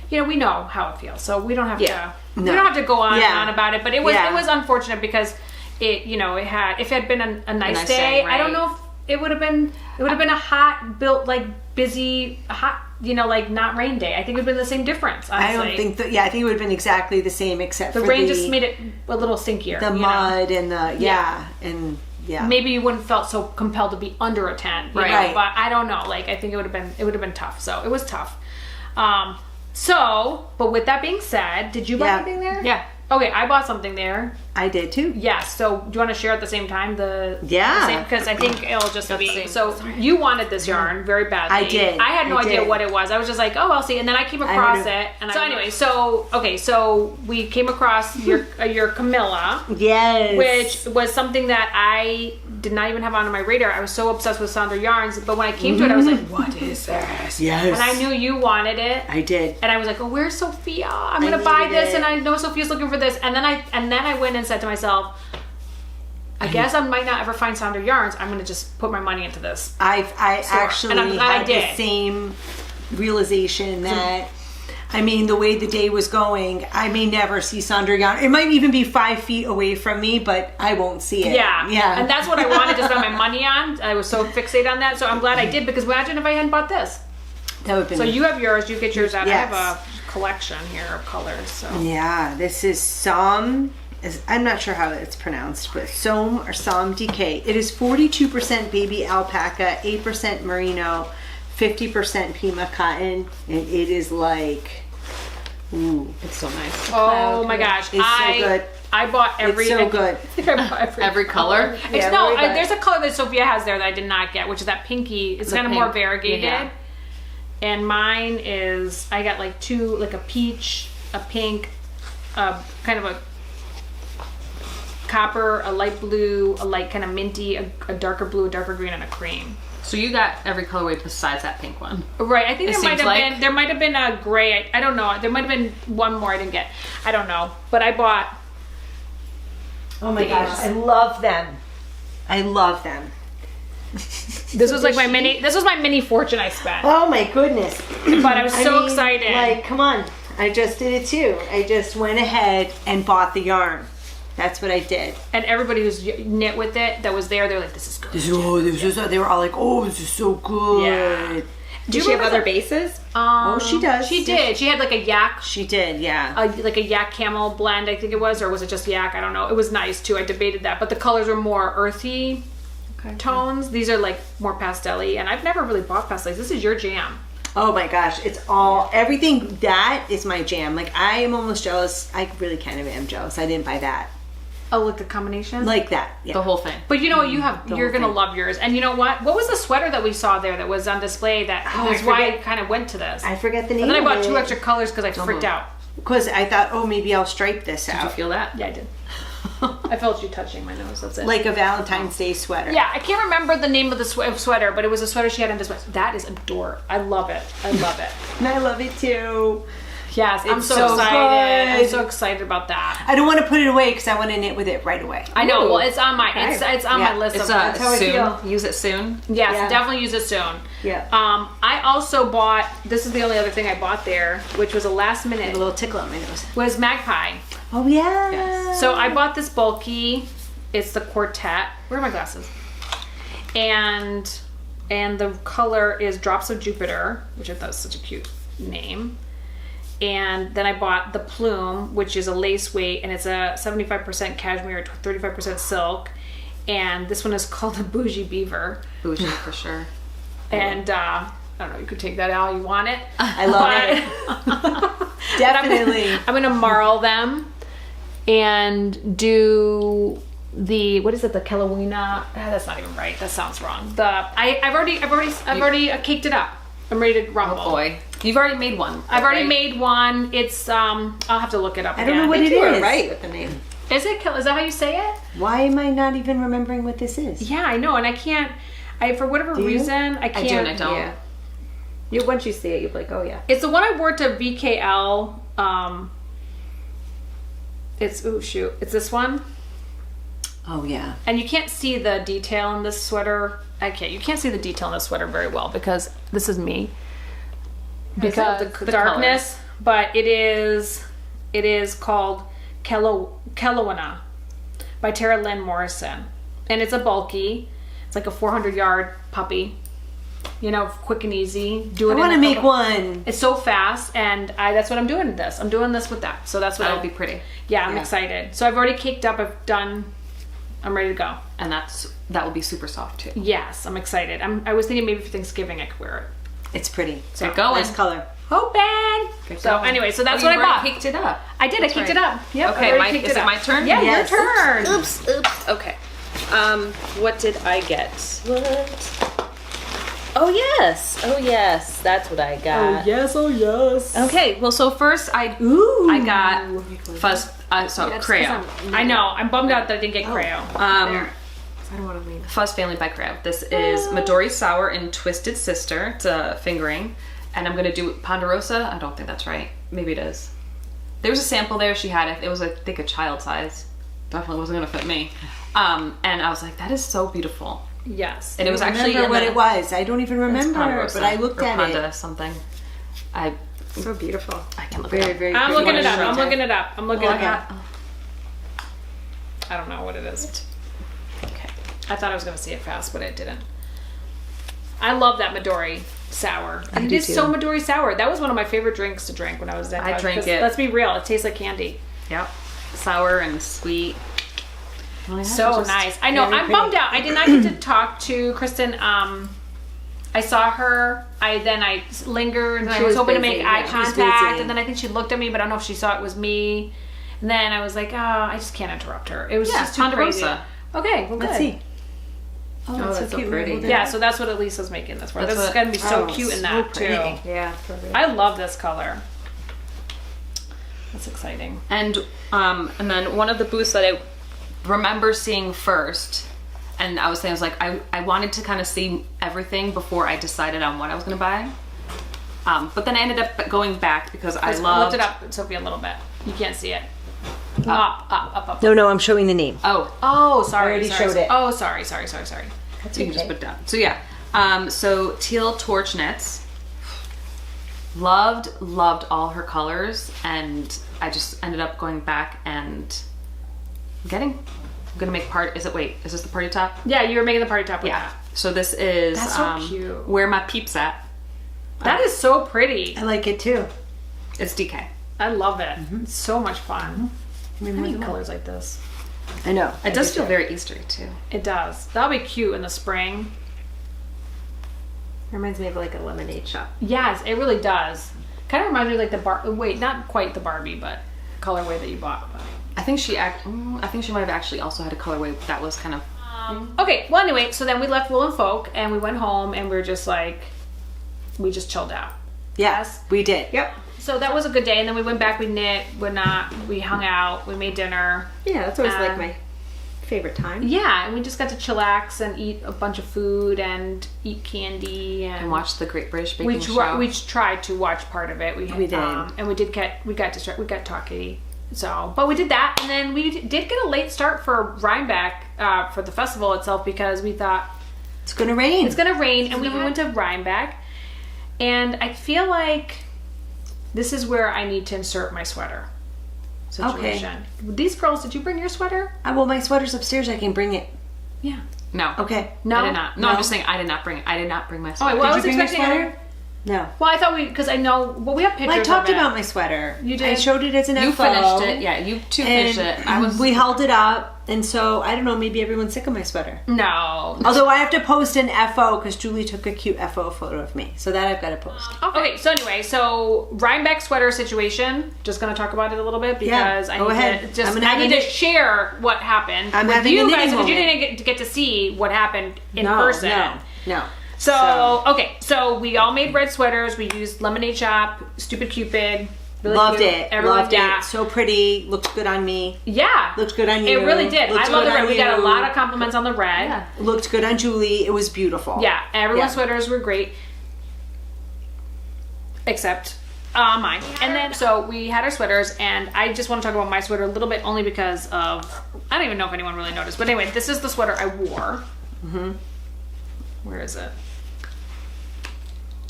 we know how it feels, so we don't have to. We don't have to go on and on about it. But it was unfortunate because it had if it had been a nice day, day, I don't right. know if it would have been a hot, built like busy, hot, like not rain day. I think it would have been the same difference. Honestly. I don't think that. Yeah, I think it would have been exactly the same, except the for rain just made it a little stinkier. the you know? mud and the yeah. Maybe you wouldn't felt so compelled to be under a tent, you know, Right. but I don't know. Like I think it would have been tough. So it was tough. But with that being said, did you buy Yeah. anything there? Yeah. Okay, I bought something there. I did too. Yes. So do you want to share at the same time Yeah. because I think it'll just be same. so. You wanted this yarn very badly. I did. I had no I idea did. what it was. I was just like, oh, I'll see. And then I came across it. And so anyway, so we came across your Camilla. Yes. Which was something that I did not even have on my radar. I was so obsessed with Sandra yarns, but when I came to it, I was like, "What is this?" Yes. And I knew you wanted it. I did. And I was like, "Oh, where's Sophia? I'm gonna buy needed this." it. And I know Sophia's looking for this. And then I went and said to myself, "I guess I might not ever find Sandra yarns. I'm gonna just put my money into this." I actually and I'm glad I had the did. same realization that. I mean, the way the day was going, I may never see Sandra yarn. It might even be 5 feet away from me, but I won't see it. Yeah, Yeah. And that's what I wanted to spend my money on. I was so fixated on that. So I'm glad I did because imagine if I hadn't bought this. That would have been. So you have yours. You get yours out. Yes. I have a collection here of colors. So. Yeah, this is I'm not sure how it's pronounced, but Som or Som DK. It is 42% baby alpaca, 8% merino, 50% Pima cotton, and it is like, ooh, It's so nice. Oh my gosh. It's so good. I bought every. It's so good. I bought Every color. It's, Yeah, no, really good. there's a color that Sophia has there that I did not get, which is that pinky. It's kind of more pink. variegated. Yeah. And mine is, I got like two, like a peach, a pink, kind of a copper, a light blue, a light kind of minty, a darker blue, a darker green, and a cream. So you got every colorway besides that pink one. Right, I think It there might seems have been a gray. I don't know. There might have been one more I didn't get. I don't know, but I bought. Oh my gosh, I love them. I love them. This was like my mini. This was my mini fortune I spent. Oh my goodness. But I was so excited. Like, come on. I just did it too. I just went ahead and bought the yarn. That's what I did. And everybody who's knit with it that was there, they're like, "This is good." They were all like, oh, this is so good. Yeah. Do she have other bases? Oh, she does. She did. She had like a yak, She did, yeah. like a yak camel blend, I think it was, or was it just yak? I don't know. It was nice too. I debated that, but the colors were more earthy tones. These are like more pastel-y, and I've never really bought pastels. This is your jam. Oh my gosh, it's all, everything, that is my jam. Like, I am almost jealous. I really kind of am jealous. I didn't buy that. Oh, like the combination? Like that, yeah. The whole thing. But you know what? You're gonna thing. love yours. And you know what? What was the sweater that we saw there that was on display? That's why I kind of went to this. I forget the name And then I bought of two it. extra colors because I freaked out. Because I thought, oh, maybe I'll stripe this Did you out. feel that? Yeah, I did. I felt you touching my nose. That's it. Like a Valentine's Day sweater. Yeah, I can't remember the name of the sweater, but it was a sweater she had on display. That is adorable. I love it. I love it. And I love it too. Yes, I'm It's so so excited. I'm good. so excited about that. I don't want to put it away because I want to knit with it right away. I know. Ooh. Well, it's on my it's on my Yeah. list. It's of how I soon. feel. Use it soon. yes, Yeah. definitely use it soon. Yeah. I also bought. This is the only other thing I bought there, which was a last A minute. little tickle on my nose. Was Magpie. Oh yeah. So I bought this bulky. It's the quartet. Where are my glasses? And the color is Drops of Jupiter, which I thought was such a cute name. And then I bought the Plume, which is a lace weight, and it's a 75% cashmere, 35% silk. And this one is called a Bougie Beaver. Bougie for sure. And I don't know, you could take that out how you want it. I love it. Definitely. I'm gonna marl them and do the what is it? The Kelowina? That's not even right. That sounds wrong. I've already caked it up. I'm ready to rumble. Oh boy, you've already made one. I've already right? made one. It's I'll have to look it up. I don't know what again. it You were is. right with the name. Is it. Is that how you say it? Why am I not even remembering what this is? Yeah, I know, and I can't. For whatever you? reason, I I can't. do and I don't. Yeah. Once you see it, you're like, oh yeah. It's the one I wore to VKL. It's it's this one. Oh yeah. And you can't see the detail in this sweater. You can't see the detail in this sweater very well because this is me. Because the the darkness, but it is called Kelowina by Tara Lynn Morrison. And it's a bulky. It's like a 400-yard puppy. You know, quick and easy. Do it. I want to in a make couple- one. It's so fast, and that's what I'm doing this. I'm doing this with that. So that's what That would be pretty. Yeah, I'm Yeah. excited. So I've already caked up. I'm ready to go. And that will be super soft too. Yes, I'm excited. I was thinking maybe for Thanksgiving I could wear it. It's pretty. So Get going. Nice color. Hoping. Get So going. anyway, so that's Oh, what you I bought. already caked it up. I did. I caked it up. Yep. Okay, I already caked is it up. my turn? Yeah, Yes. your turn. Oops. Okay. What did I get? What? Oh yes, that's what I got. yes. Oh yes. Okay, well, so first I got fuzz. Creo. I know. I'm bummed out that I didn't get Creo. I don't want to lean. Fuzz Family by Creo. This is Midori Sour and Twisted Sister. It's a fingering, and I'm gonna do Ponderosa. I don't think that's right. Maybe it is. There was a sample there. She had it. It was, I think, a child size. Definitely wasn't gonna fit me. And I was like, that is so beautiful. Yes. And it was actually Remember in what the- it was. I don't even It's remember, Ponderosa but I looked or at Ponda it. something. So beautiful. I can look Very, it up. very I'm pretty. looking it up. Sure. I'm looking it up. I'm looking Okay. it up. I don't know what it is. Okay. I thought I was going to see it fast, but it didn't. I love that Midori sour. And it do is too. so Midori sour. That was one of my favorite drinks to drink when I was in I college, drank because it. Let's be real. It tastes like candy. Yep. Sour and sweet. So nice. I know. I'm bummed out. I did not get to talk to Kristen. I saw her. I lingered. And I She was was hoping to busy, make yeah. eye She was contact. busy. And then I think she looked at me, but I don't know if she saw it was me. And then I was like, oh, I just can't interrupt her. It was Yeah, just too crazy. Ponderosa. Okay, well, Let's good. see. Oh, that's so cute. pretty. Hold on. Yeah, so that's what Elissa's making this for. That's This is what- going to be so Oh, cute in so that, pretty. too. Yeah. So good. I love this color. That's exciting. And then one of the booths that I remember seeing first, and I was saying, I was like, I wanted to kind of see everything before I decided on what I was going to buy. But then I ended up going back because I I loved... looked it up, Sophia, a little bit. You can't see it. Up. No, I'm showing the name. Oh, sorry. already sorry. showed it. Oh, sorry. So you can just put it down. So yeah. So Teal Torch Knits. Loved all her colors, and I just ended up going back and I'm gonna make is this the party top? Yeah, you were making the party top with Yeah. that. So this is That's so cute. Where My Peeps At. That is so pretty. I like it too. It's DK. I love it. It's so much fun. I more need than colors like this. I know. It does feel very Eastery too. It does. That'll be cute in the spring. Reminds me of like a lemonade shop. Yes, it really does. Kind of reminds me of like wait, not quite the Barbie, but colorway that you bought. I think she might have actually also had a colorway that was kind of Okay, well anyway, so then we left Wool and Folk and we went home and we were just like, we just chilled out. Yes, we did. Yep. So that was a good day, and then we went back, we knit, we hung out, we made dinner. Yeah, that's always like my favorite time. Yeah, and we just got to chillax and eat a bunch of food and eat candy And watch the Great British Baking we Show. we tried to watch part of it. We did. And we got talky. So, but we did that, and then we did get a late start for Rhinebeck for the festival itself because we thought It's going to rain. it's gonna rain, and we went to Rhinebeck, and I feel like this is where I need to insert my sweater situation. These girls, did you bring your sweater? Well, my sweater's upstairs. I can bring it. Yeah. No. Okay. No? I did not. No, I'm just saying I did not bring my Oh, sweater. well, I was Did you bring your expecting sweater? No. Well, I thought because I know, well, we have pictures Well, I talked of it. about my sweater. You did? I showed it as an You FO. finished it. Yeah, you two finished it. We held it up, and so I don't know. Maybe everyone's sick of my sweater. No. Although I have to post an FO because Julie took a cute FO photo of me, so that I've got to post. Okay, so anyway, so Rhinebeck sweater situation. Just gonna talk about it a little bit because go ahead. I need to share what happened I'm with having a you knitting guys because you moment. didn't get to see what happened in No, person. No. So okay, so we all made red sweaters. We used Lemonade Shop, Stupid Cupid. Really Loved cute. it. Everyone, Loved yeah. it. So pretty. Looked good on me. Yeah, Looked good on you. It really did. Looked I love good the red. on We got a you. lot of compliments on the red. Yeah. Looked good on Julie. It was beautiful. Yeah, everyone's Yeah. sweaters were great, except mine. And then, so we had our sweaters, and I just want to talk about my sweater a little bit, only because of, I don't even know if anyone really noticed, but anyway, this is the sweater I wore. Where is it?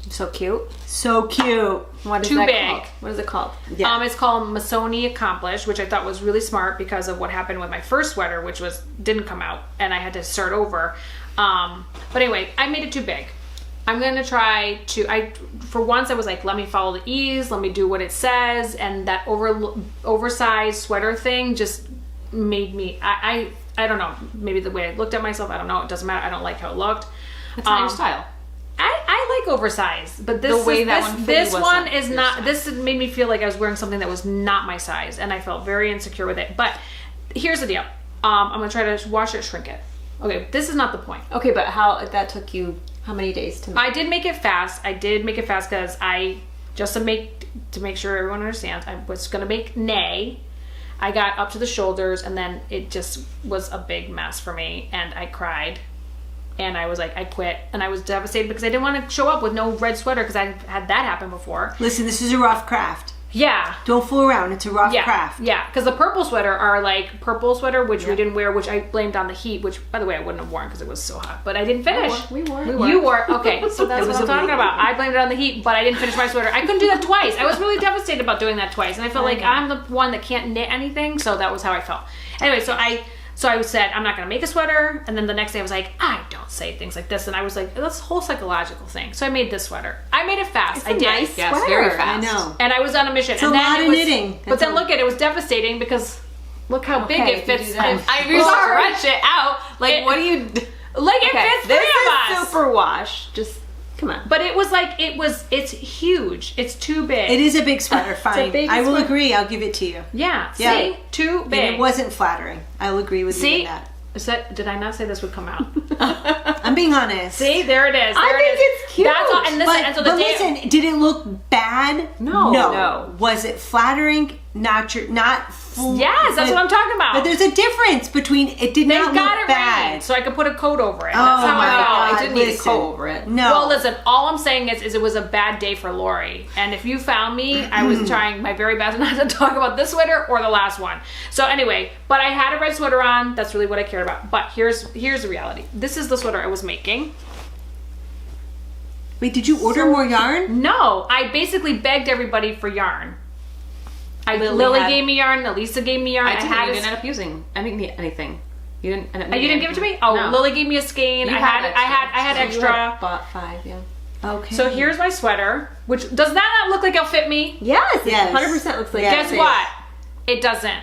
So cute. So cute. What is Too that big. called? What is it called? Yeah. It's called Missoni Accomplished, which I thought was really smart because of what happened with my first sweater, which didn't come out, and I had to start over. But anyway, I made it too big. I'm gonna try to. For once, I was like, let me follow the ease, let me do what it says, and that oversized sweater thing just made me. I don't know. Maybe the way I looked at myself, I don't know. It doesn't matter. I don't like how it looked. It's not your style. I like oversized, but this The way is, that this, one fit this you one wasn't is your not. style. This made me feel like I was wearing something that was not my size, and I felt very insecure with it. But here's the deal: I'm gonna try to wash it, shrink it. Okay, this is not the point. Okay, but that took you how many days to make? I did make it fast. I did make it fast because to make sure everyone understands, I was gonna make nay. I got up to the shoulders, and then it just was a big mess for me, and I cried. And I was like, I quit. And I was devastated because I didn't want to show up with no red sweater because I had that happen before. Listen, this is a rough craft. Yeah. Don't fool around. It's a rough craft. Yeah, because the purple sweater are like purple sweater, which we didn't wear, which I blamed on the heat, which, by the way, I wouldn't have worn because it was so hot. But I didn't finish. We wore it. You wore it. Okay, so that's It was what I'm a talking week. about. I blamed it on the heat, but I didn't finish my sweater. I couldn't do that twice. I was really devastated about doing that twice. And I felt like I'm the one that can't knit anything, so that was how I felt. Anyway, so I said, I'm not going to make a sweater. And then the next day I was like, I don't say things like this. And I was like, that's a whole psychological thing. So I made this sweater. I made it fast. I did. nice Yes, sweater. very I fast. know. And I was on a mission. It's and a then lot it of was, knitting. But That's then a- look at it, was devastating because look how big Okay, it if you fits. do that. I really stretch it out. Like, what do you? Like it fits This three of is us. super wash. Just come on. But it was like, it's huge. It's too big. It is a big sweater. Fine. big I will sweater. agree. I'll give it to you. Yeah. Yeah. See? Too And big. it wasn't flattering. I'll agree with you See? on that. Did I not say this would come out? I'm being honest. See? There it is. I There think it is. it's cute. That's all. And listen, and so the but day. listen, did it look bad? No. No. Was it flattering? Not full. Yes, that's what I'm talking about. But there's a difference between it did They not got look it bad. rain, so I could put a coat over it. That's Oh how my I felt. God. I didn't need a listen. coat over it. No. Well, listen, all I'm saying is it was a bad day for Laurie. And if you found me, I was trying my very best not to talk about this sweater or the last one. So anyway, but I had a red sweater on. That's really what I cared about. But here's the reality. This is the sweater I was making. Wait, did you order more yarn? No, I basically begged everybody for yarn. Lily gave me yarn. Elissa gave me yarn. I didn't. had You a- didn't end up using anything. You didn't end up. You didn't give it to me? Oh, No. Lily gave me a skein. You I had had extra. extra. Bought 5, yeah. Okay. So here's my sweater, which does that not look like it'll fit me? Yes, it Yes. 100% looks like Yes. Guess it what? It doesn't.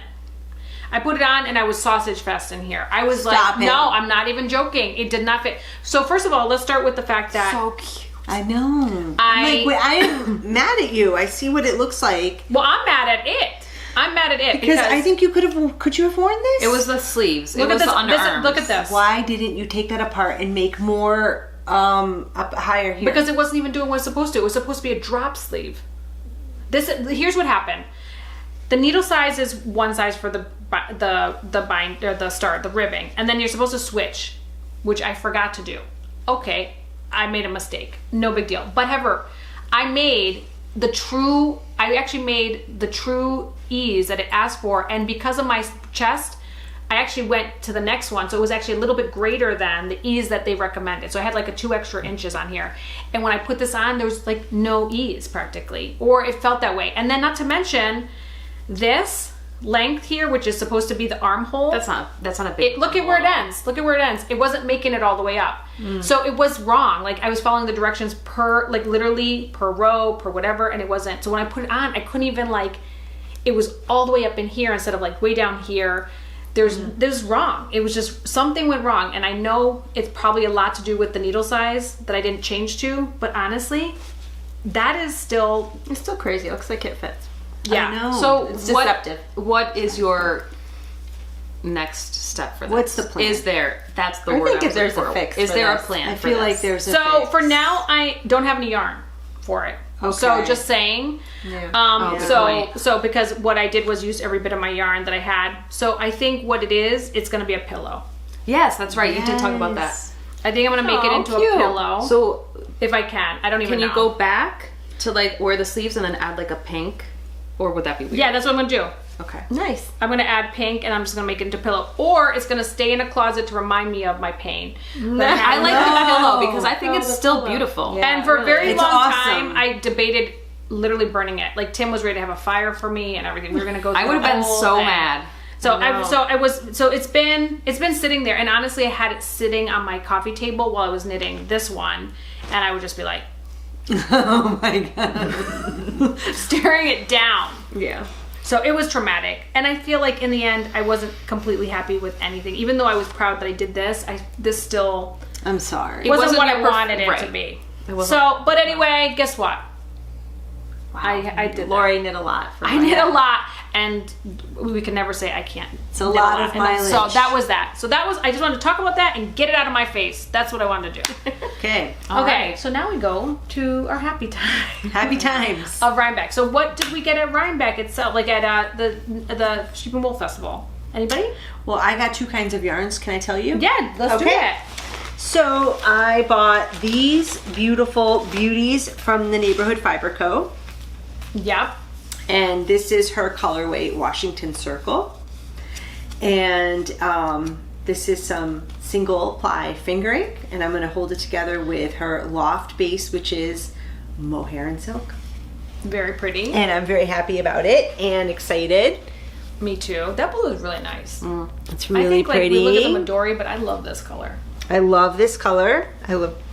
I put it on and I was sausage fest in here. I was Stop like, it. no, I'm not even joking. It did not fit. So first of all, let's start with the fact that so cute. I know. I- I'm like, wait, I am mad at you. I see what it looks like. well, I'm mad at it. I'm mad at it Because I think could you have worn this? It was the sleeves. look it was at this. the underarms. Look at this. Why didn't you take that apart and make more up higher here? Because it wasn't even doing what it was supposed to. It was supposed to be a drop sleeve. Here's what happened. the needle size is one size for the bind or the ribbing, and then you're supposed to switch, which I forgot to do. Okay, I made a mistake. No big deal. But however, I actually made the true ease that it asked for, and because of my chest, I actually went to the next one, so it was actually a little bit greater than the ease that they recommended. So I had like a 2 extra inches on here. And when I put this on, there was like no ease practically, or it felt that way. And then not to mention this length here, which is supposed to be the armhole. That's not a big. Look at where it ends. Look at where it ends. It wasn't making it all the way up. So it was wrong. Like I was following the directions literally per row, per whatever, and it wasn't. So when I put it on, I couldn't even it was all the way up in here instead of like way down here. This is wrong. It was just something went wrong, and I know it's probably a lot to do with the needle size that I didn't change to. But honestly, that is still It's still crazy. It looks like it fits. yeah. I know. So It's deceptive. What is your next step for this? What's the plan? Is there? That's the I word. think I if was there's looking a for. fix Is for there this. a plan? I for feel like this? there's a So fix. for now, I don't have any yarn for it. So Okay. just saying. good point. So because what I did was use every bit of my yarn that I had. So I think what it is, it's going to be a pillow. Yes, that's right. You did talk about that. Yes. I think I'm going to make it into cute. a pillow. So if I can, I don't even can know. you go back to like wear the sleeves and then add like a pink, or would that be weird? Yeah, that's what I'm going to do. Okay. Nice. I'm going to add pink, and I'm just going to make it into a pillow. Or it's going to stay in a closet to remind me of my pain. I like the pillow because I think Oh, it's the still pillow. beautiful. Yeah. And for a very It's long awesome. time, I debated literally burning it. Like Tim was ready to have a fire for me and everything. We were going to go. I through would have the been whole so thing. mad. So know. it's been sitting there, and honestly, I had it sitting on my coffee table while I was knitting this one, and I would just be like Oh my god. staring it down. Yeah. So it was traumatic, and I feel like in the end, I wasn't completely happy with anything. Even though I was proud that I did this, this still I'm sorry. wasn't what I your wanted it to right. be. It wasn't- So, but anyway, guess what? I did that. Lori knit a lot. For I knit a lot, and we can never say I can't. It's a lot of And mileage. So that was that. So that was. I just wanted to talk about that and get it out of my face. That's what I wanted to do. Okay. Okay, so now we go to our happy time Happy times. of Rhinebeck. So what did we get at Rhinebeck itself? Like at the Sheep and Wool Festival? Anybody? Well, I got 2 kinds of yarns. Can I tell you? Yeah, let's do Okay. it. So I bought these beautiful beauties from the Neighborhood Fiber Co. Yep. And this is her colorway, Washington Circle. And this is some single ply fingering, and I'm going to hold it together with her loft base, which is mohair and silk. Very pretty. And I'm very happy about it and excited. Me too. That blue is really nice. It's I really think pretty. like we look at the Midori, but I love this color. I love this color.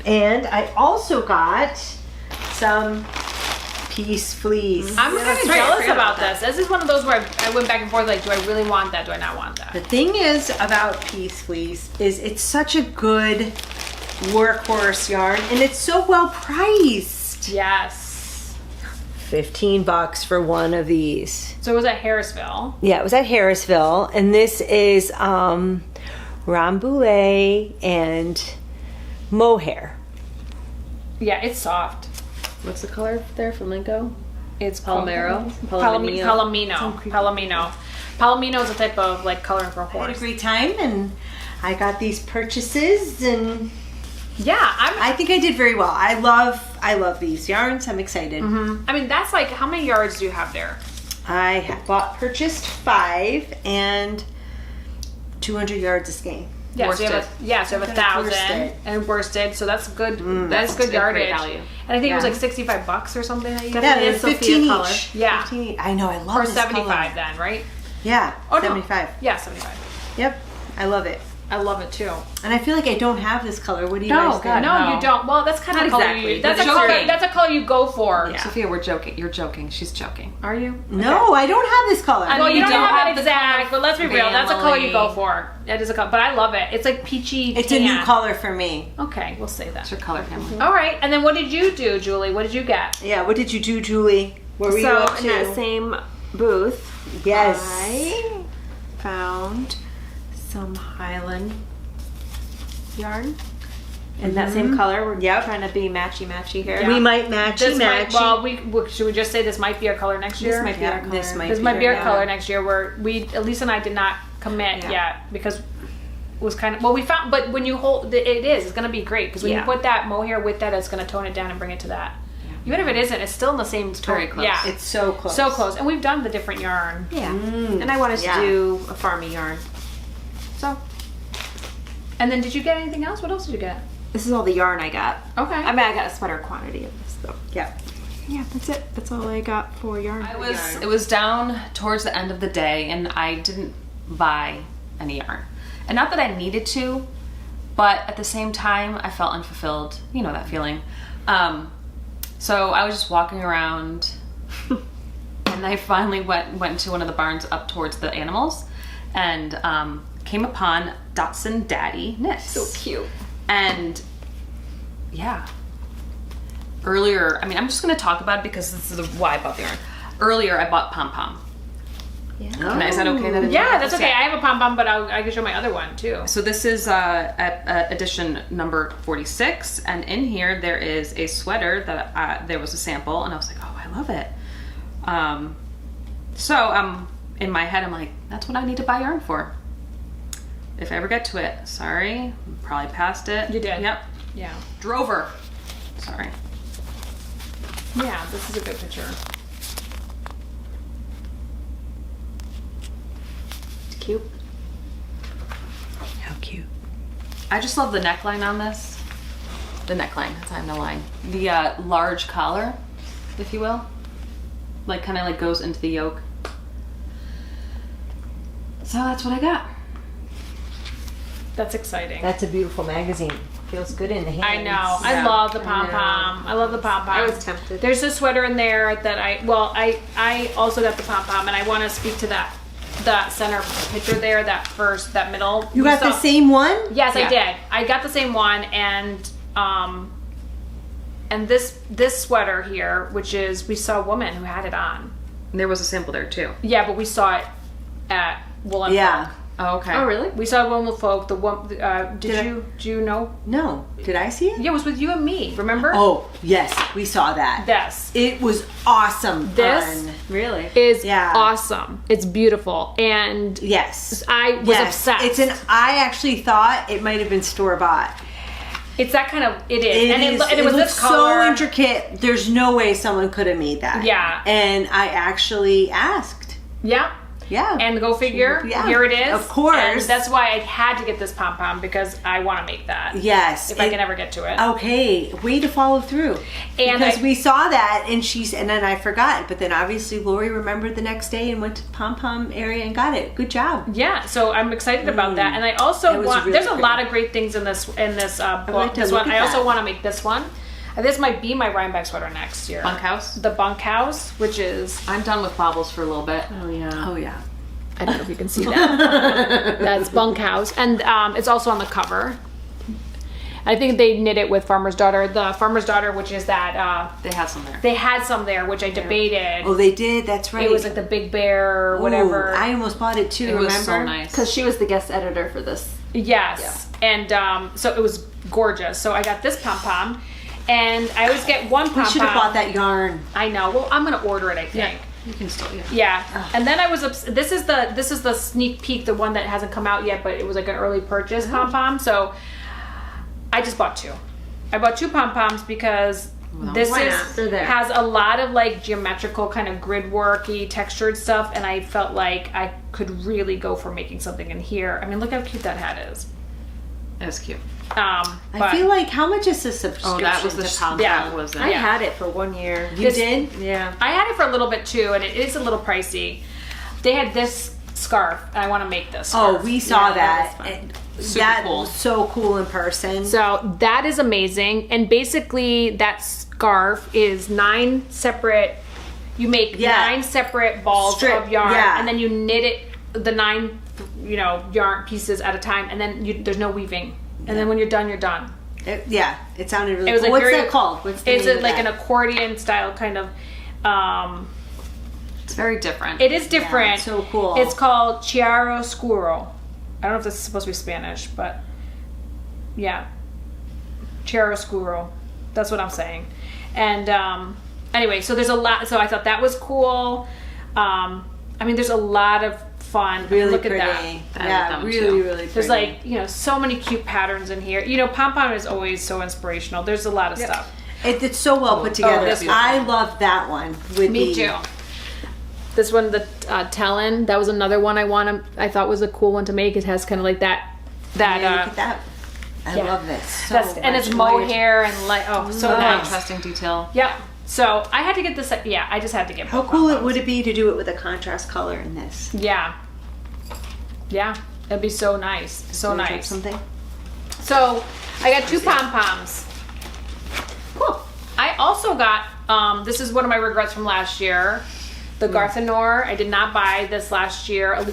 And I also got some piece fleece. I'm kind of right. I jealous forgot about about this. This is one of those where I went back and forth like, do I really want that? Do I not want that? The thing is about piece fleece is it's such a good workhorse yarn, and it's so well priced. Yes. $15 for one of these. So it was at Harrisville. Yeah, it was at Harrisville, and this is Rambouillet and mohair. Yeah, it's soft. What's the color there from Linko? It's Palmero? Palomino. Palomino is a type of like coloring for a I had a horse. great time, and I got these purchases, and Yeah, I think I did very well. I love these yarns. I'm excited. I mean, that's like, how many yards do you have there? I purchased 5 and 200 yards of skein. Yeah, so you have Worsted. you have Worsted. 1,000 and worsted, so that's good. That's good good, yardage. great value. And I think it was Yeah. like $65 or something that you got. Yeah, Definitely they're a Sophia 15 color. each. Yeah. 15 each. I know, I love Or this 75 color. then, right? Yeah, Oh, no. 75. Yeah, 75. Yep, I love it. I love it too. And I feel like I don't have this color. What do you No, guys God, think? No, No. you don't. Well, that's kind of Not a color exactly. you. That's But a you're color. joking. That's a color you go for. Yeah. Sophia, we're joking. You're joking. She's joking. Are you? No, I don't have this color. Well, you you don't don't have have it the exact, color but let's be real. That's a color you go family. for. That is a color, but I love it. It's like peachy. It's a new tan. color for me. Okay, we'll say that. It's your color family. All right, and then what did you do, Julie? What did you get? Yeah, what did you do, Julie? What were you So up in to? that same booth, Yes. I found some Highland yarn in that same color. We're Yep. trying to be matchy here. We might match This might, match. well, should we just say this might be our color next year? This might be our color. This This might be our yeah. color next year. Where Elissa and I did not commit Yeah. yet because it was kind of we found. But when you hold it's going to be great because when you Yeah. put that mohair with that, it's going to tone it down and bring it to that. Even if it isn't, it's still in the same tone. very close. Yeah, It's so close. so close. And we've done the different yarn. Yeah. And I wanted yeah. to do a farmy yarn. So And then did you get anything else? What else did you get? this is all the yarn I got. Okay. I mean, I got a sweater quantity of this though. Yeah. Yeah, that's it. That's all I got for yarn. It was down towards the end of the day, and I didn't buy any yarn. And not that I needed to, but at the same time, I felt unfulfilled. You know that feeling. So I was just walking around, and I finally went to one of the barns up towards the animals, and came upon Dotson Daddy Knits. So cute. And yeah. Earlier, I mean, I'm just going to talk about it because this is why I bought the yarn. Earlier, I bought pom pom. Yeah. Is that okay? That Yeah, that's okay. I have a pom pom, but I can show my other one too. So this is edition number 46, and in here there is a sweater that there was a sample, and I was like, oh, I love it. So in my head, I'm like, that's what I need to buy yarn for. If I ever get to it, sorry, probably passed it. You did. Yep. Yeah. Drover. Sorry. Yeah, this is a good picture. It's cute. How cute. I just love the neckline on this. The neckline, I'm no line. The large collar, if you will. Like, kind of like goes into the yoke. So that's what I got. That's exciting. That's a beautiful magazine. Feels good in the hands. I know. I Yeah. love the pom pom. I love the pom pom. I was tempted. There's a sweater in there that I also got the pom pom, and I want to speak to that center picture there, that middle. You got the saw- same one? Yes, I Yeah. did. I got the same one, and this sweater here, which is we saw a woman who had it on. And there was a sample there too. Yeah, but we saw it at Wool and Yeah. Folk. Oh, okay. Oh, really? We saw Wool and Folk. The one. Did Do you know? No. Did I see it? Yeah, it was with you and me. Remember? Oh, yes. We saw that. This It was awesome. This? fun. Really? is Yeah. awesome. It's beautiful, and Yes. I was Yes. obsessed. I actually thought it might have been store bought. It's that kind of. It is, and is- it was looks this color. so intricate. There's no way someone could have made that. Yeah. And I actually asked. Yeah. Yeah. And go figure. Yeah. Here it is. Of course. And that's why I had to get this pom pom because I want to make that. Yes. If I can ever get to it. Okay, way to follow through. And because I- we saw that, and then I forgot. But then obviously Laurie remembered the next day and went to the pom pom area and got it. Good job. Yeah, so I'm excited about that, and I also That was want. really There's a pretty. lot of great things in this book. like to This look one, at I also that. want to make this one. And this might be my Rhinebeck sweater next year. Bunkhouse. The bunkhouse, which is I'm done with bobbles for a little bit. Oh, yeah. Oh yeah. I don't know if you can see that. That's bunkhouse, and it's also on the cover. I think they knit it with Farmer's Daughter. The Farmer's Daughter, which is that They had some there. they had some there, which I debated. Oh, they did. That's right. It was like the Big Bear or whatever. Ooh, I almost bought it too. It was remember? so nice. Because she was the guest editor for this. Yes. And so it was gorgeous. So I got this pom pom, and I always get one pom pom. We should have bought that yarn. I know. Well, I'm gonna order it. I think. You can still, yeah. Yeah. And then I was this is the sneak peek, the one that hasn't come out yet, but it was like an early purchase pom pom. So I just bought two. I bought two pom poms because this why is not? They're there. has a lot of like geometrical kind of grid worky textured stuff, and I felt like I could really go for making something in here. I mean, look how cute that hat is. It was cute. I But feel like how much is the subscription? Oh, that was the to pom Yeah. that was it. I Yeah. had it for 1 year. You did? Yeah. I had it for a little bit too, and it is a little pricey. They had this scarf, and I want to make this Oh, scarf. we saw Yeah, that that. was fun. And Super that cool. was so cool in person. So that is amazing. And basically that scarf is 9 separate, you make Yeah. 9 separate balls Strip, of yarn, yeah. and then you knit it, the 9, yarn pieces at a time, and then there's no weaving. And then when you're done, you're done. It sounded really It was cool. like What's very- that called? What's the It's name of like that? an accordion style kind of, It's very different. it is different. it's so cool. It's called chiaroscuro. I don't know if this is supposed to be Spanish, but yeah. chiaroscuro. That's what I'm saying. And anyway, so there's a lot. So I thought that was cool. I mean, there's a lot of fun. Really Look pretty. at that. Yeah, really, really pretty. There's like, so many cute patterns in here. Pom pom is always so inspirational. There's a lot of stuff. It's so well put together. this one. I love that one. With Me too. This one, the Tolland, that was another one I thought was a cool one to make. It has kind of like that. Look at that. I love this. And it's mohair and like, so nice. Interesting detail. Yep. So I had to get this. Yeah, I just had to get. How cool would it be to do it with a contrast color in this? Yeah. Yeah, it'd be so nice. So nice. Something. So I got 2 pom poms. Cool. I also got. This is one of my regrets from last year. The Garthenor. I did not buy this last year.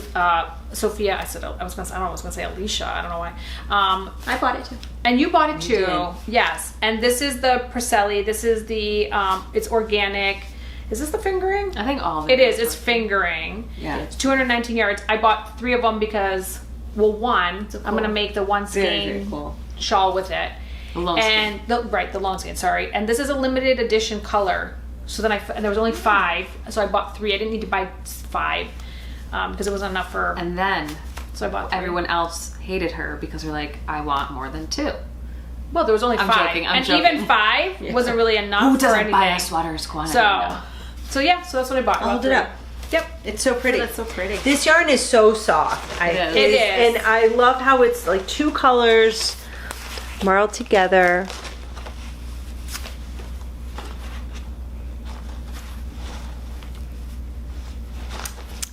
Sophia. I was gonna say Alicia. I don't know why. I bought it too. And you bought it too. did. Yes. And this is the Preselli. This is the. It's organic. Is this the fingering? I think all of It is. It's fingering. Yeah. It's 219 yards. I bought 3 of them because, one, I'm going to make the one skein Very cool. shawl with it. The lone and the lone skein, sorry. And this is a limited edition color. So then and there was only 5, so I bought 3. I didn't need to buy 5 because it wasn't enough for. And then So I bought 3. everyone else hated her because they're like, I want more than 2. Well, there was only 5. I'm joking. Even 5 wasn't really enough Who for doesn't anything. buy a sweater's quantity? So yeah, so that's what I bought. Hold it up. Yep. It's so pretty. That's so pretty. This yarn is so soft. It is. It is. And I love how it's like 2 colors marled together.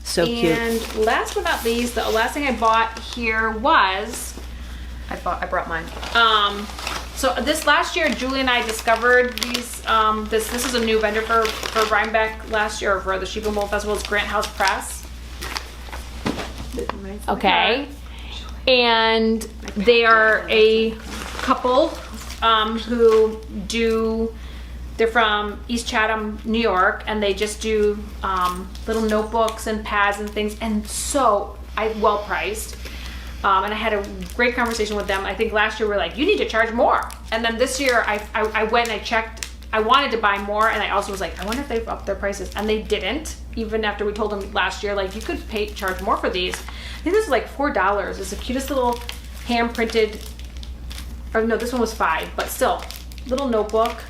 So cute. And last but not least, the last thing I bought here was I brought mine. so this last year Julie and I discovered these this is a new vendor for Rhinebeck last year, or for the Sheep and Wool Festival. It's Grant House Press. Okay. And they are a couple who they're from East Chatham, New York, and they just do little notebooks and pads and things, and so well priced. And I had a great conversation with them. I think last year we were like, you need to charge more. And then this year I went and I checked. I wanted to buy more, and I also was like, I wonder if they've upped their prices. And they didn't, even after we told them last year, like, you could charge more for these. I think this is like $4. It's the cutest little hand printed, or no, this one was $5, but still, little notebook.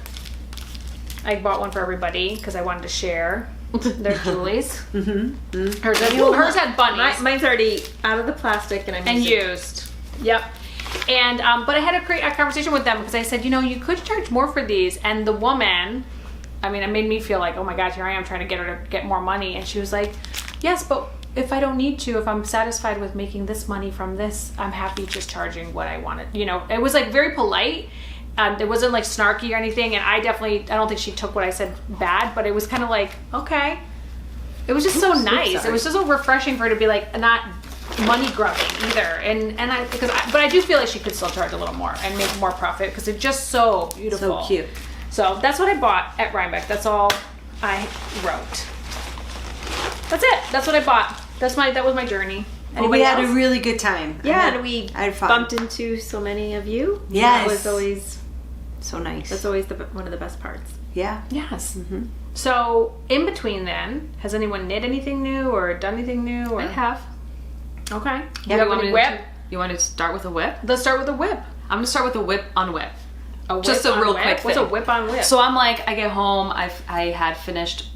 I bought one for everybody because I wanted to share. They're Julie's. Hers had bunnies. Mine's already out of the plastic and used. Yep. And but I had a conversation with them because I said, you could charge more for these. And the woman, I mean, it made me feel like, oh my God, here I am trying to get her to get more money. And she was like, yes, but if I don't need to, if I'm satisfied with making this money from this, I'm happy just charging what I wanted. It was like very polite. It wasn't like snarky or anything. And I don't think she took what I said bad, but it was kind of like, okay. It was just so nice. It was just so refreshing for her to be like, not money grubbing either. But I do feel like she could still charge a little more and make more profit because it's just so beautiful. So cute. So that's what I bought at Rhinebeck. That's all I wrote. That's it. That's what I bought. That was my journey. Well, we had a really good time. Yeah, and we I had fun. bumped into so many of you. Yes. That was always so nice. That's always one of the best parts. Yeah. Yes. Mm-hmm. So in between then, has anyone knit anything new or done anything new? Or? I have. Okay. Yeah, You want a whip? You want to start with a whip? Let's start with a whip. I'm going to start with a whip on whip. Just a real quick thing. What's a whip on whip? So I'm like, I get home, I had finished,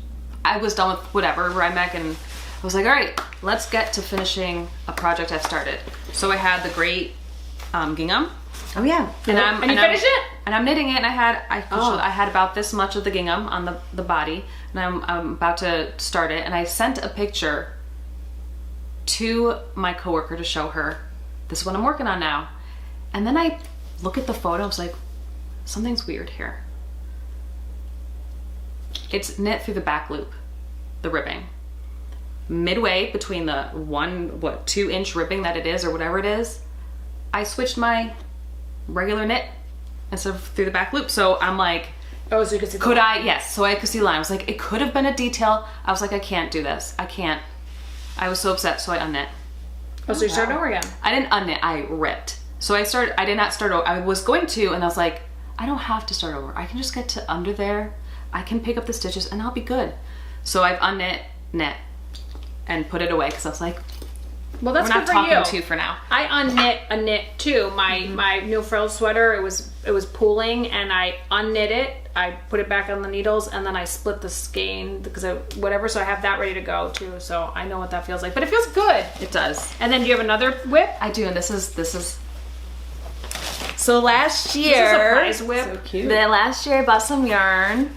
I was done with whatever, Rhinebeck, and I was like, all right, let's get to finishing a project I've started. So I had the great gingham. Oh yeah. And you finished it? And I'm knitting it, and I had about this much of the gingham on the body, and I'm about to start it, and I sent a picture to my coworker to show her, this is what I'm working on now. And then I look at the photo, I was like, something's weird here. It's knit through the back loop, the ribbing. Midway between the 2-inch ribbing that it is, or whatever it is, I switched my regular knit instead of through the back loop. So I'm like, oh, so you could see the line. Yes, so I could see the line. I was like, it could have been a detail. I was like, I can't do this. I can't. I was so upset, so I unknit. Oh, so you started over again? I didn't unknit, I ripped. So I did not start over. I was going to, and I was like, I don't have to start over. I can just get to under there. I can pick up the stitches and I'll be good. So I've unknit, knit, and put it away because I was like, Well, that's we're not good for talking you. two for now. I unknit a knit too. My new frill sweater, it was pooling, and I unknit it. I put it back on the needles, and then I split the skein because whatever. So I have that ready to go too. So I know what that feels like, but it feels good. It does. And then do you have another whip? I do, and this is. So last year, This is a surprise whip. So cute. the last year I bought some yarn.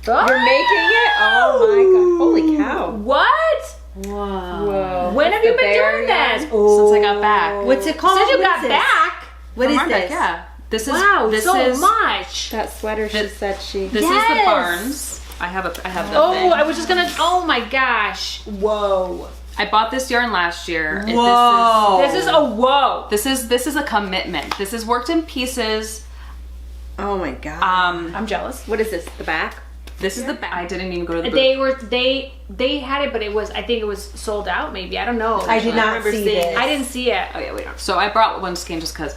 Oh! You're making it? Oh my god. Holy cow. What? Whoa. When have you been doing this? Since I got back. What's it called? Since you What got is this? back. What is Rhinebeck, this? Yeah. This is Wow, this so is much. That sweater she said she... this is Yes. the Barnes. I have the Oh, thing. I was just gonna. Oh my gosh! Whoa! I bought this yarn last year. and Whoa. This is a whoa. This is a commitment. This is worked in pieces. Oh my god. I'm jealous. What is this? The back? This is the back. I didn't even go to the booth. They had it, but I think it was sold out. Maybe I don't know. I did not remember see seeing this. I didn't see it. Oh yeah, wait. So I brought one skein just because.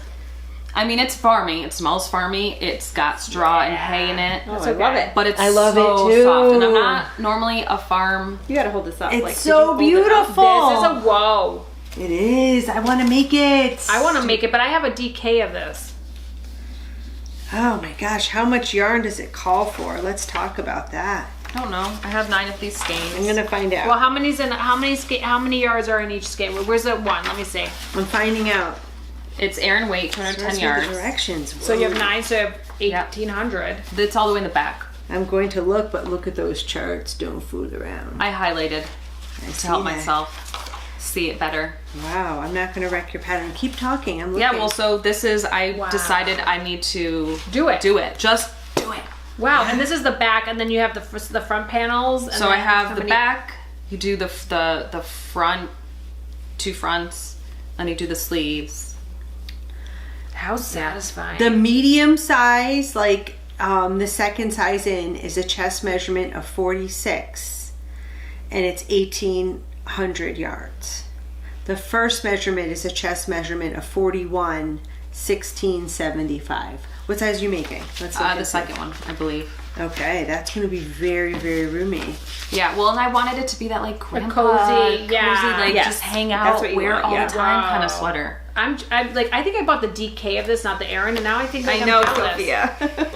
I mean, it's farmy. It smells farmy. It's got straw and hay in it. Oh, That's I okay. love it. But it's I love so it too. soft. And I'm not normally a farm. You gotta hold this up. It's like, did so you hold it up? beautiful. This is a whoa. It is. I want to make it. I want to make it, but I have a DK of this. Oh my gosh, how much yarn does it call for? Let's talk about that. I don't know. I have 9 of these skeins. I'm gonna find out. Well, how many yards are in each skein? Where's the one? Let me see. I'm finding out. It's Aran weight, 210 Where's yards. the directions? So you have Whoa. 9, so you have 1,800. It's all the way in the back. I'm going to look, but look at those charts. Don't fool around. I highlighted I to see help that. myself see it better. Wow, I'm not gonna wreck your pattern. Keep talking. I'm looking. Yeah, well, so this is, I Wow. decided I need to Do it. do it. Just do it. Wow, and this is the back, and then you have the front panels. And So I then have how the many- back, you do the front, 2 fronts, and you do the sleeves. How satisfying. the medium size, like the second size in, is a chest measurement of 46, and it's 1,800 yards. The first measurement is a chest measurement of 41, 1675. What size are you making? Let's look The and see. second one, I believe. Okay, that's going to be very, very roomy. Yeah, well, and I wanted it to be that like grandpa, cozy, yeah. like Yes, just hang that's out, what you wear want, all yeah. the time kind Wow. of sweater. I'm like, I think I bought the DK of this, not the Aran, and now I think like, I I'm know, jealous. Sophia.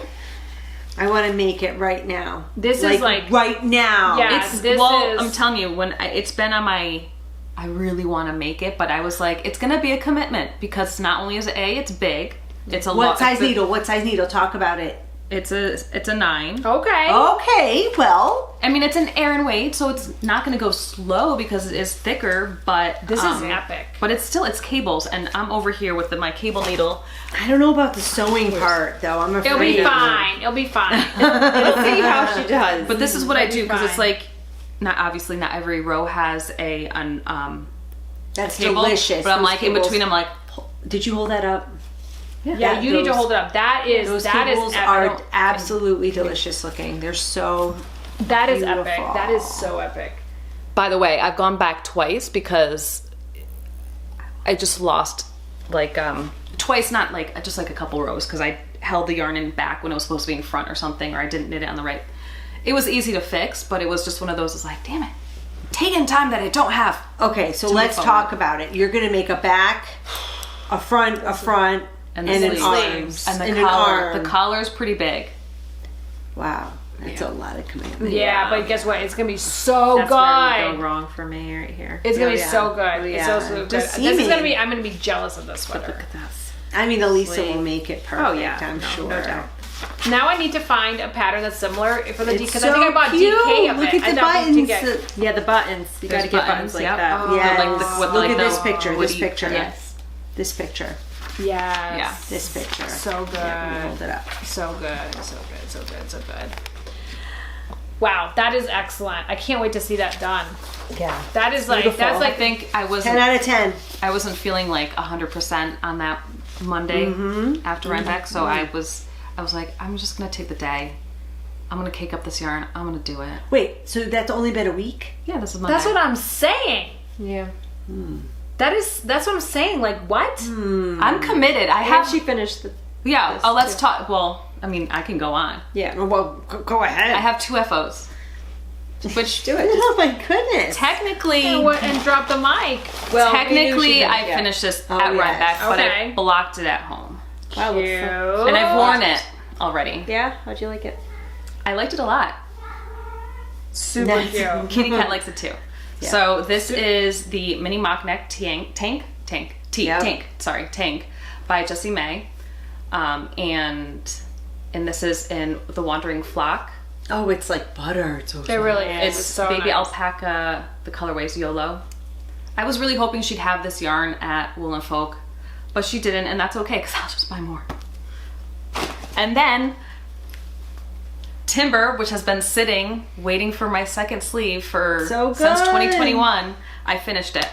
I want to make it right now. This is like- right now. Yeah. It's this well, is- I'm telling you, it's been on my. I really want to make it, but I was like, it's gonna be a commitment because not only is it it's big, it's a lot. What size needle? What size needle? Talk about it. It's a 9. Okay. Okay, well, I mean, it's an Aran weight, so it's not going to go slow because it is thicker, but This is epic. But it's cables, and I'm over here with my cable needle. I don't know about the sewing part, though. I'm afraid. It'll be fine. It'll be fine. Let's see how she does. But this is what I do because it's fine. like, not every row has a That's cable, delicious. but I'm Those like in cables- between. I'm like, Did you hold that up? Yeah, you need to those- hold it up. That is Those that is cables epic. are absolutely delicious looking. They're so. That is epic. beautiful. That is so epic. by the way, I've gone back twice because I just lost like twice, not like just like a couple rows because I held the yarn in back when it was supposed to be in front or something, or I didn't knit it on the right. It was easy to fix, but it was just one of those. It's like, damn it, taking time that I don't have. Okay, so move let's forward. talk about it. You're gonna make a back, a front, And and the an sleeves. arms, And the and an collar. arm. The collar's pretty big. Wow, that's a lot of commitment. Yeah, but guess what? It's gonna be so That's where we good. go wrong for me right here. It's gonna be yeah. so good. It's Yeah. so good. Just This is gonna seaming. be. I'm gonna be jealous of this sweater. Look at this. I mean, Elissa will make it perfect. Oh, yeah. I'm No, sure. no doubt. Now I need to find a pattern that's similar for the D It's because I think I bought cute. DK of Look it. at the I thought buttons. DK. Yeah, the buttons. You There's gotta get buttons like yep. that. Oh, Yes. like the- with, Look like at the this picture. This woody- picture. Yes. This picture. Yes. Yeah. This picture. So good. Yeah, hold it up. So good. So good. So good. So good. Wow, that is excellent. I can't wait to see that done. Yeah. That is like Beautiful. that's I like think I 10 wasn't. out of 10. I wasn't feeling like 100% on that Monday after Rhinebeck, so I was like, I'm just gonna take the day. I'm gonna cake up this yarn. I'm gonna do it. Wait, so that's only been a week? Yeah, this is Monday. that's what I'm saying. Yeah. That's what I'm saying. Like what? I'm committed. I Have have. she finished the Yeah. Oh, let's talk. Well, I mean, I can go on. Yeah. Well, go ahead. I have 2 FOs. Which Do it. Oh my goodness. technically, And drop the mic. Well, technically, I finished this at yes. Rhinebeck, but Okay. I blocked it at home. Wow, looks Cute. fun. And I've worn it already. Yeah, how'd you like it? I liked it a lot. Super Nice. cute. Kitty Cat likes it too. So this is the mini mock neck tank by Jessie May, and this is in the Wandering Flock. Oh, it's like butter. It's so It really is. It's so baby nice. alpaca. The colorway's YOLO. I was really hoping she'd have this yarn at Wool and Folk, but she didn't, and that's okay because I'll just buy more. And then Timber, which has been sitting waiting for my second sleeve since So good. 2021, I finished it.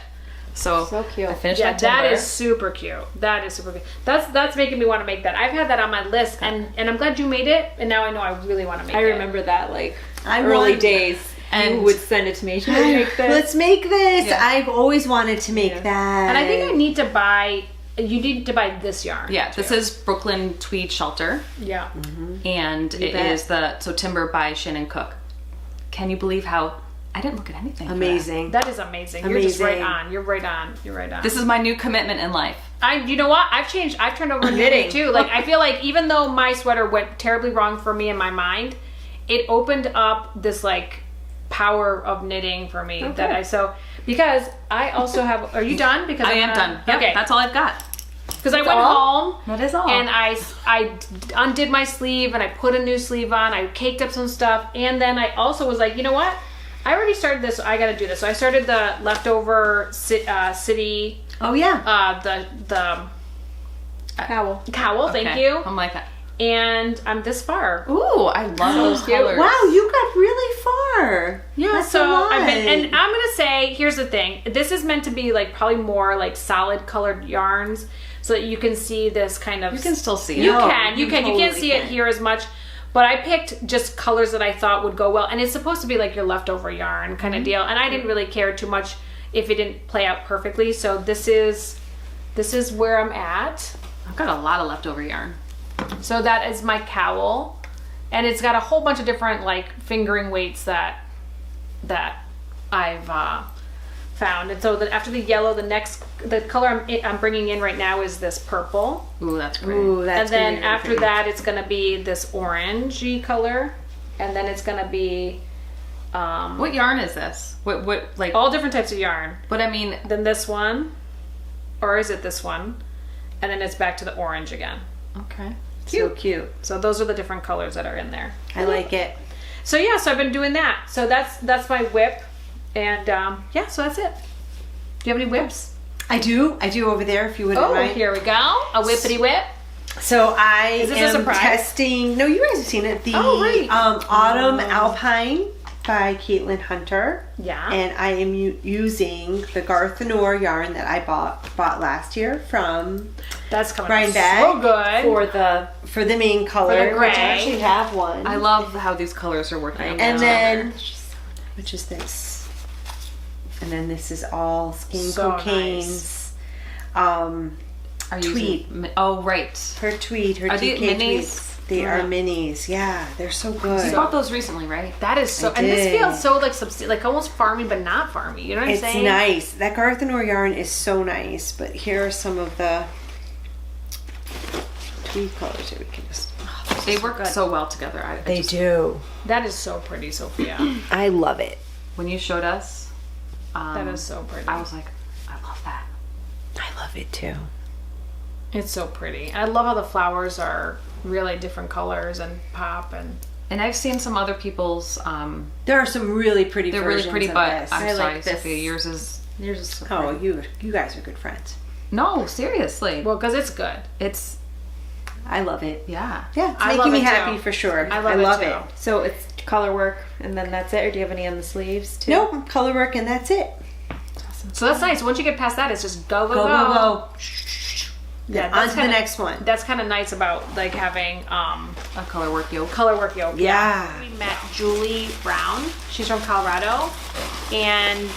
So cute. I finished Yeah, my Timber. that is super cute. That is super cute. That's making me want to make that. I've had that on my list, and I'm glad you made it. And now I know I really want to make it. I remember that, like, I early want- days. And- you would send it to me. Should I make this? Let's make this. Yeah. I've always wanted to make that. And I think I need to buy. You need to buy this yarn. Yeah, this is Brooklyn Tweed Shelter, Yeah. and it bet. is Timber by Shannon Cook. Can you believe how I didn't look at anything? for that. Amazing. That is amazing. You're just right Amazing. on. You're right on. You're right on. This is my new commitment in life. You know what? I've changed. I've turned over knitting too. Like I feel like even though my sweater went terribly wrong for me in my mind, it opened up this like power of knitting for me because I also have. Are you done? Because I I'm am gonna- done. Yep, Okay. that's all I've got. Because I went all? home. That is all. And I undid my sleeve and I put a new sleeve on. I caked up some stuff. And then I also was like, you know what? I already started this. So I got to do this. So I started the leftover city, Oh yeah. the Cowl. cowl. Thank Okay. you. I'm like, And I'm this far. ooh, I love those colors. Wow, you got really far. Yeah, That's so a lot. I've been, and I'm gonna say, here's the thing. This is meant to be like probably more like solid colored yarns, so that you can see this kind of. You can still see it. You No, can. You can't totally see it can. here as much, but I picked just colors that I thought would go well, and it's supposed to be like your leftover yarn kind of deal. And I didn't really care too much if it didn't play out perfectly. So this is where I'm at. I've got a lot of leftover yarn. So that is my cowl, and it's got a whole bunch of different like fingering weights that I've found. And so after the yellow, the color I'm bringing in right now is this purple, Ooh, that's great. Ooh, that's and then gonna be after pretty. that it's gonna be this orangey color, and then it's gonna be What yarn is this? What like? all different types of yarn. But I mean, Then this one, or is it this one? And then it's back to the orange again. okay. So cute. So those are the different colors that are in there. I like it. So yeah, so I've been doing that. So that's my whip, and yeah, so that's it. Do you have any whips? I do over there if you wouldn't Oh, mind. here we go, a whippity whip. So I Is this a am surprise? testing. No, you guys have seen it. The Oh, right. Autumn Alpine by Caitlin Hunter. Yeah. And I am using the Garthenor yarn that I bought last year from That's coming Rhinebeck out so good. for the main color. gray. Which I actually have one. I love how these colors are working. out and together. then, which is this? And then this is all skein So cocaines. Are you tweed. using- oh, right. Her tweed, her Are DK they minis? tweeds. They are minis. Yeah, they're so good. You bought those recently, right? That is so, I and this did. feels so like almost farmy, but not farmy. You know what I'm It's saying? nice. That Garthenor yarn is so nice. But here are some of the tweed colors that we can just. They work so well together. I just, do. That is so pretty, Sophia. I love it. when you showed us, That is so pretty. I was like, I love that. I love it too. It's so pretty. I love how the flowers are really different colors and pop and. And I've seen some other people's. There are some really pretty. They're really versions pretty, of but this. I'm I sorry, like this. Sophia. Yours is so Oh, pretty. you guys are good friends. No, seriously. Well, because it's good. It's I love it. yeah. Yeah, it's I love making me it, too. happy for sure. I love it, too. So it's color work, and then that's it. Or do you have any on the sleeves too? Nope, color work, and that's it. So that's nice. Once you get past that, it's just go, go, Go, go. go, go. Yeah, On that's to the kinda- next one. That's kind of nice about like having A color work yoke. color work yoke. Yeah. We met Julie Brown. She's from Colorado, and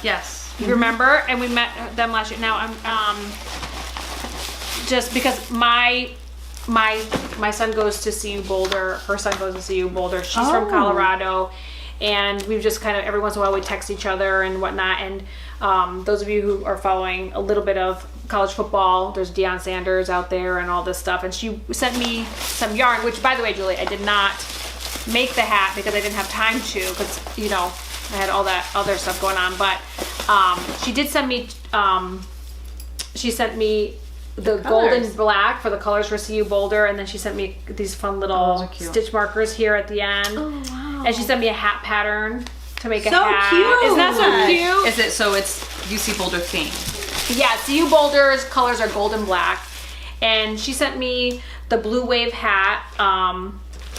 Yes. you remember? And we met them last year. Now I'm just because my my son goes to CU Boulder. Her son goes to CU Boulder. She's from Colorado. And we've just kind of, every once in a while, we text each other and whatnot. And those of you who are following a little bit of college football, there's Deion Sanders out there and all this stuff. And she sent me some yarn, which, by the way, Julie, I did not make the hat because I didn't have time to, because, you know, I had all that other stuff going on. But she did send me, the golden black for the colors for CU Boulder, and then she sent me these fun little stitch markers here at the end. Oh, wow. And she sent me a hat pattern to make a hat. So cute! Isn't that so cute? Is it, so it's UC Boulder themed? Yeah, CU Boulder's colors are golden black. And she sent me the Blue Wave hat,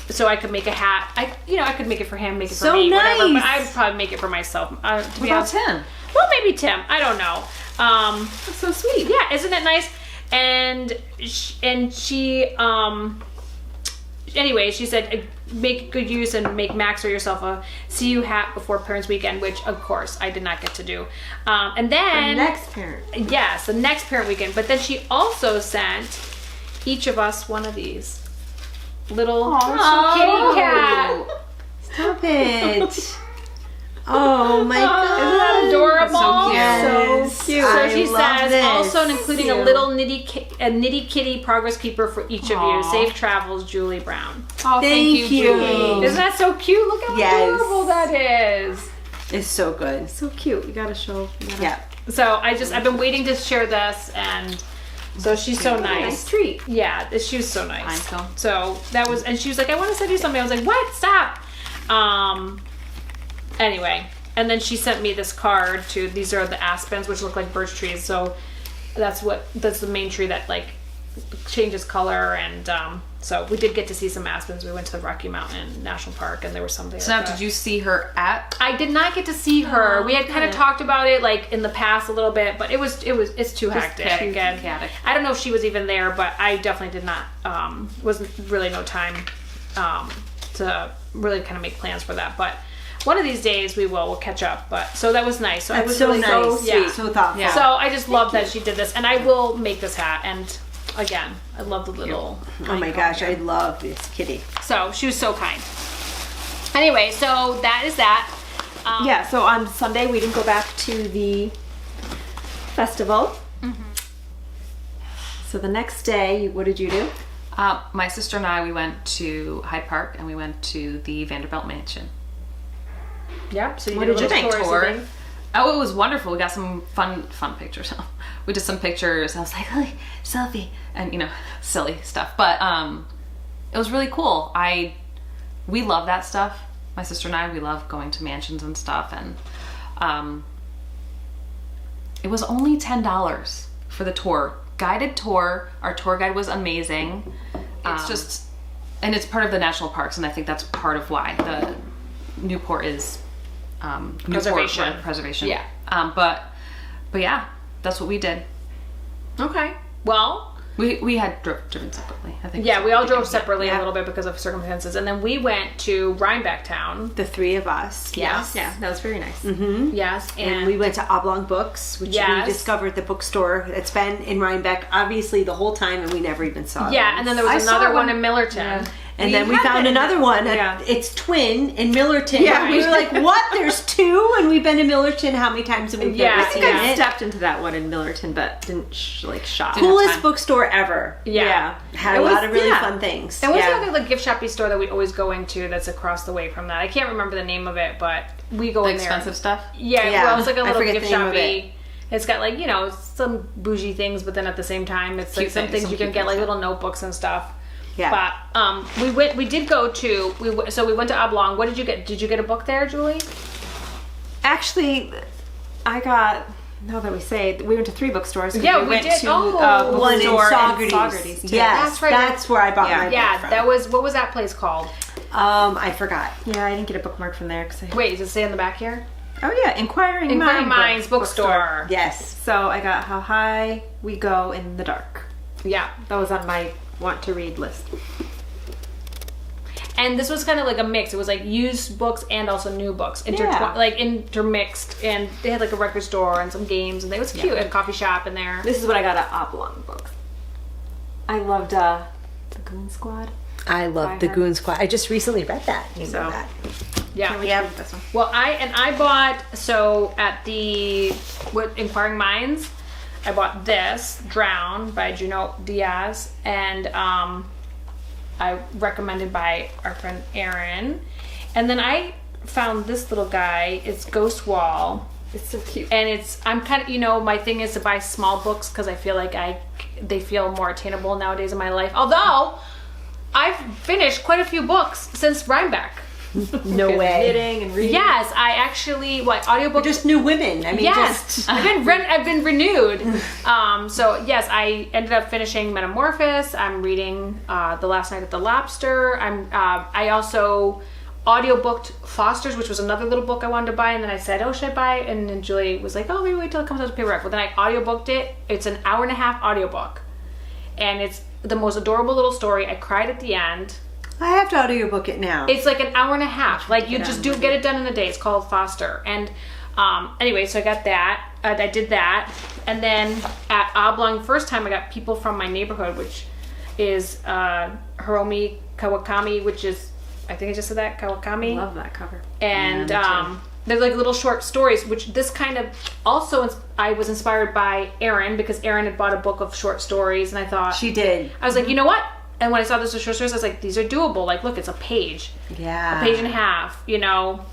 so I could make a hat. I could make it for him, make it for me, whatever. But I'd probably make it for myself. What about Tim? Well, maybe Tim. I don't know. That's so sweet. Yeah, isn't it nice? And she anyway, she said make good use and make Max or yourself a CU hat before Parents Weekend, which of course I did not get to do. And then The next parent. Yes, the next Parent Weekend. But then she also sent each of us one of these little kitty cat. Stop it. Oh my god. Isn't that adorable? So cute. Yes. So she I love says, this. also including a little nitty kitty progress keeper for each of you. Safe travels, Julie Brown. Oh, Thank you. Julie. Isn't that so cute? Look how adorable that is. It's so good. So cute. You gotta show. Yeah. So I've been waiting to share this, and so she's so nice. Nice treat. Yeah, she was so nice. Fine, so. So that was, and she was like, I want to send you something. I was like, what? Stop. Anyway, and then she sent me this card too. These are the aspens, which look like birch trees. So that's the main tree that like changes color. And so we did get to see some aspens. We went to the Rocky Mountain National Park, and there was something. So now, did you see her at? I did not get to see her. We had kind of talked about it like in the past a little bit, but it's too hectic. Chaotic. I don't know if she was even there, but I definitely did not. Wasn't really no time to really kind of make plans for that, but. One of these days we'll catch up, but so that was nice. So That's I was so really nice. sweet. So thoughtful. Yeah. So I just love that she did this, and I will make this hat. And again, I love the little. Oh my gosh, I love this kitty. So she was so kind. Anyway, so that is that. Yeah, so on Sunday we didn't go back to the festival. So the next day, what did you do? My sister and I, we went to Hyde Park, and we went to the Vanderbilt Mansion. Yep. So What did you think? Tour. Oh, it was wonderful. We got some fun pictures. We did some pictures. I was like, hey, selfie, and silly stuff. But it was really cool. We love that stuff. My sister and I, we love going to mansions and stuff. And it was only $10 for the tour, guided tour. Our tour guide was amazing. It's just, and it's part of the national parks, and I think that's part of why the Newport is. Preservation. Preservation. Yeah. But yeah, that's what we did. Okay. Well. We had driven separately, I think. Yeah, we all drove separately a little bit because of circumstances, and then we went to Rhinebeck town. The three of us. Yes. Yeah, that was very nice. Yes, And we went to Oblong Books, which Yes. we discovered the bookstore that's been in Rhinebeck obviously the whole time, and we never even saw it. Yeah, and then there was another one in Millerton. And then we found another one. It's twin in Millerton. Yeah, we were like, "What? There's two?" And we've been to Millerton how many times? And we've never I seen think I it. stepped into that one in Millerton, but didn't shop. Coolest bookstore ever. Yeah. Had a lot of really fun things. And what's the other like gift shoppy store that we always go into that's across the way from that? I can't remember the name of it, but we go in there. Expensive stuff? Yeah, Yeah. well, it's like a I little forget gift the name of shoppy. It's got like, some bougie things, but then at the same time, it's like Cute some things, things some you can cute get, like things. little notebooks and stuff. Yeah. But we did go to, we went to Oblong. What did you get? Did you get a book there, Julie? Actually, I got. Now that we say, we went to 3 bookstores. Yeah, we went did. to Oh. One in bookstore Saugerties. too. Yes, That's right. That's where I bought my book Yeah, from. that was, what was that place called? I forgot. Yeah, I didn't get a bookmark from there because Wait, does it say in the back here? Oh yeah, Inquiring Minds bookstore. Yes. So I got How High We Go in the Dark. Yeah. That was on my want to read list. And this was kind of like a mix. It was like used books and also new books, like intermixed. And they had like a record store and some games, and it was cute. And a coffee shop in there. This is what I got at Oblong Books. I loved The Goon Squad. I love the her. Goon Squad. I just recently read that. You know So- that. Yeah. Read this one. Well, I bought, so at the Inquiring Minds, I bought this, Drown by Juno Diaz, and I recommended by our friend Erin. And then I found this little guy, it's Ghost Wall. It's so cute. And I'm kind of, my thing is to buy small books because I feel like they feel more attainable nowadays in my life. Although, I've finished quite a few books since Rhinebeck. No way. Knitting and reading. Yes, I actually audiobook. Just new women. I mean, Yes, just I've been renewed. So yes, I ended up finishing Metamorphosis. I'm reading The Last Night at the Lobster. I also audiobooked Foster's, which was another little book I wanted to buy, and then I said, oh, should I buy it? And then Julie was like, oh, maybe wait till it comes out to paperback. Well, then I audiobooked it. It's an 1.5-hour audiobook, and it's the most adorable little story. I cried at the end. I have to audiobook it now. It's like 1.5 hours. Like you just get it done in a day. It's called Foster. And anyway, so I got that. I did that. And then at Oblong, first time I got People from My Neighborhood, which is Hiromi Kawakami, which is, I think I just said that, Kawakami. Love that cover. And Yeah, me too. there's like little short stories, which this kind of also, I was inspired by Erin because Erin had bought a book of short stories, and I thought, She did. I was like, you know what? And when I saw this with short stories, I was like, these are doable. Like, look, it's a page. Yeah. A page and a half,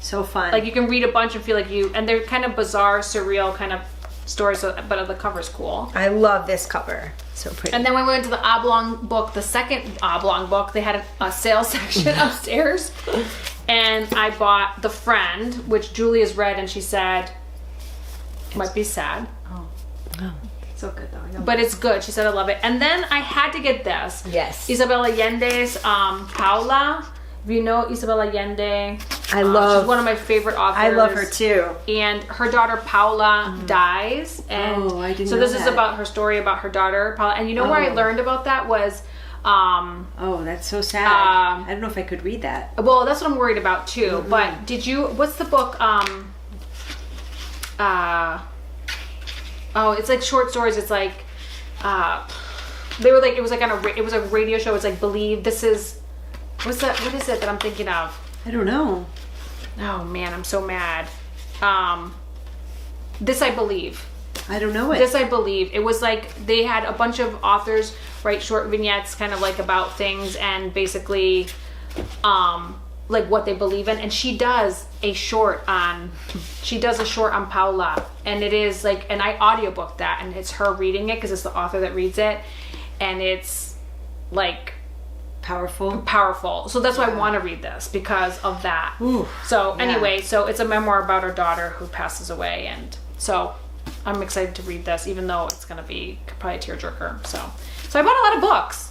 So fun. Like, you can read a bunch and feel like and they're kind of bizarre, surreal kind of stories, but the cover's cool. I love this cover. So pretty. And then when we went to the Oblong book, the second Oblong book, they had a sales section upstairs. And I bought The Friend, which Julie has read, and she said, might be sad. Oh. So good though. But it's good. She said, I love it. And then I had to get this. Yes. Isabel Allende's Paula. If you know Isabel Allende, I love. she's one of my favorite authors. I love her too. And her daughter Paula dies. And Oh, I didn't so know this is that. about her story about her daughter Paula. And you know where I Oh. learned about that was, Oh, that's so sad. I don't know if I could read that. well, that's what I'm worried about too. But what's the book? It's like short stories. It's like, they were like, it was like it was a radio show. It's like, Believe. This is, what is it that I'm thinking of? I don't know. Oh man, I'm so mad. This I Believe. I don't know it. This I Believe. It was like they had a bunch of authors write short vignettes kind of like about things and basically like what they believe in, and she does a short on Paula, and it is like, and I audiobooked that, and it's her reading it because it's the author that reads it, and it's like powerful. So that's why I want to read this because of that. Ooh, so yeah. anyway, so it's a memoir about her daughter who passes away, and so I'm excited to read this, even though it's going to be probably a tearjerker. So I bought a lot of books.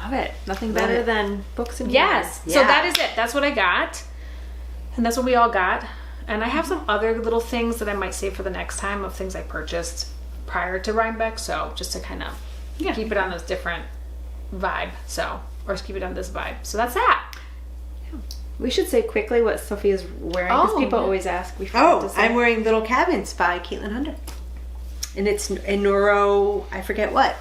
Love it. Nothing Love better it. than books and Yes. Yeah. So that is it. That's what I got. And that's what we all got. And I have some other little things that I might save for the next time of things I purchased prior to Rhinebeck. So just to kind of keep it on this different vibe. Or keep it on this vibe. So that's that. We should say quickly what Sophia's wearing because Oh, people yeah. always ask. We forgot to Oh, say. I'm wearing Little Cabins by Caitlin Hunter. And it's a neuro, I forget what.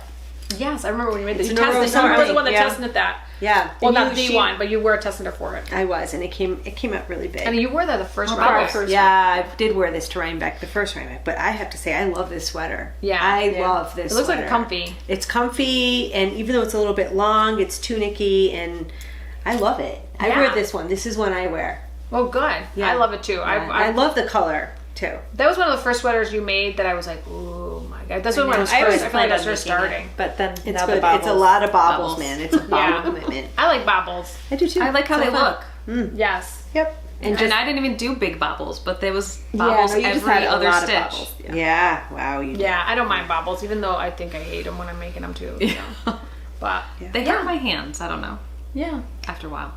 Yes, I remember when you made this. It's You tested it. You neuro were the one that something, tested that. Yeah. Well, And not the she- one, but you were a tester for it. I was, and it came out really big. And you wore that the first probably Rhinebeck. first. Yeah, I did wear this to Rhinebeck, the first Rhinebeck, but I have to say I love this sweater. Yeah. I Yeah. love this It looks sweater. like comfy. It's comfy, and even though it's a little bit long, it's tunicky, and I love it. I Yeah. wear this one. This is one I wear. Oh, good. Yeah. I love it too. Yeah. I I love the color, too. That was one of the first sweaters you made that I was like, oh my god. That's when I know. was I always first. I feel like I was planned first on making starting. But then It's now good. the bobbles. It's a lot of bobbles, Bobbles. man. It's a bobble Yeah. commitment. I like bobbles. I do too. I like how So they fun. look. Yes. Yep. And I didn't even do big bobbles, but there was Yeah, bobbles no, you just every had a other lot of stitch. bobbles. Yeah. Wow. You did. Yeah, I don't mind bobbles, even though I think I hate them when I'm making them too. You know? But They hurt my hands. I don't know. yeah. After a while.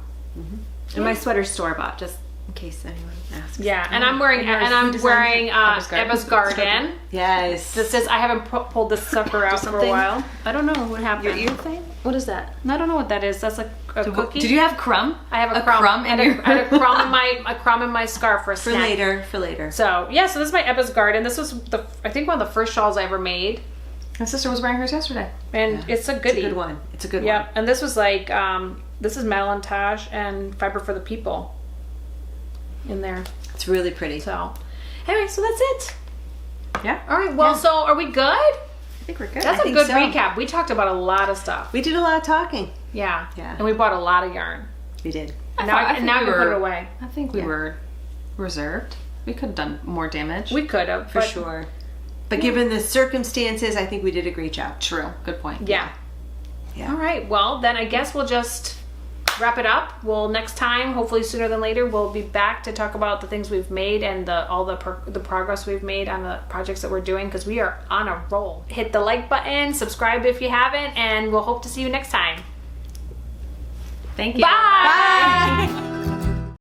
And my sweater's store bought, just in case anyone asks. Yeah, and I'm wearing Ebba's Garden. Yes. That says I haven't pulled this sucker out for a something- while. I don't know what happened. Your ear thing? What is that? I don't know what that is. That's like a cookie. Did you have crumb? I have a crumb. in I your had a crumb in my scarf for a For snack. later. So yeah, so this is my Ebba's Garden. This was I think one of the first shawls I ever made. My sister was wearing hers yesterday. And it's a It's goodie. a good one. It's a good Yep. one. And this was like, this is Malintage and Fiber for the People in there. It's really pretty. So, anyway, so that's it. Yeah. All right. Well, so are we good? I think we're good. That's I a think good so. recap. We talked about a lot of stuff. We did a lot of talking. Yeah. Yeah. And we bought a lot of yarn. We did. And now, I think now we we put were- it away. I think we were reserved. We could have done more damage. We could have. For sure. But given the circumstances, I think we did a great job. True. Good point. Yeah. Yeah. All right. Well, then I guess we'll just wrap it up. Well, next time, hopefully sooner than later, we'll be back to talk about the things we've made and all the progress we've made on the projects that we're doing, because we are on a roll. Hit the like button, subscribe if you haven't, and we'll hope to see you next time. Thank you. Bye.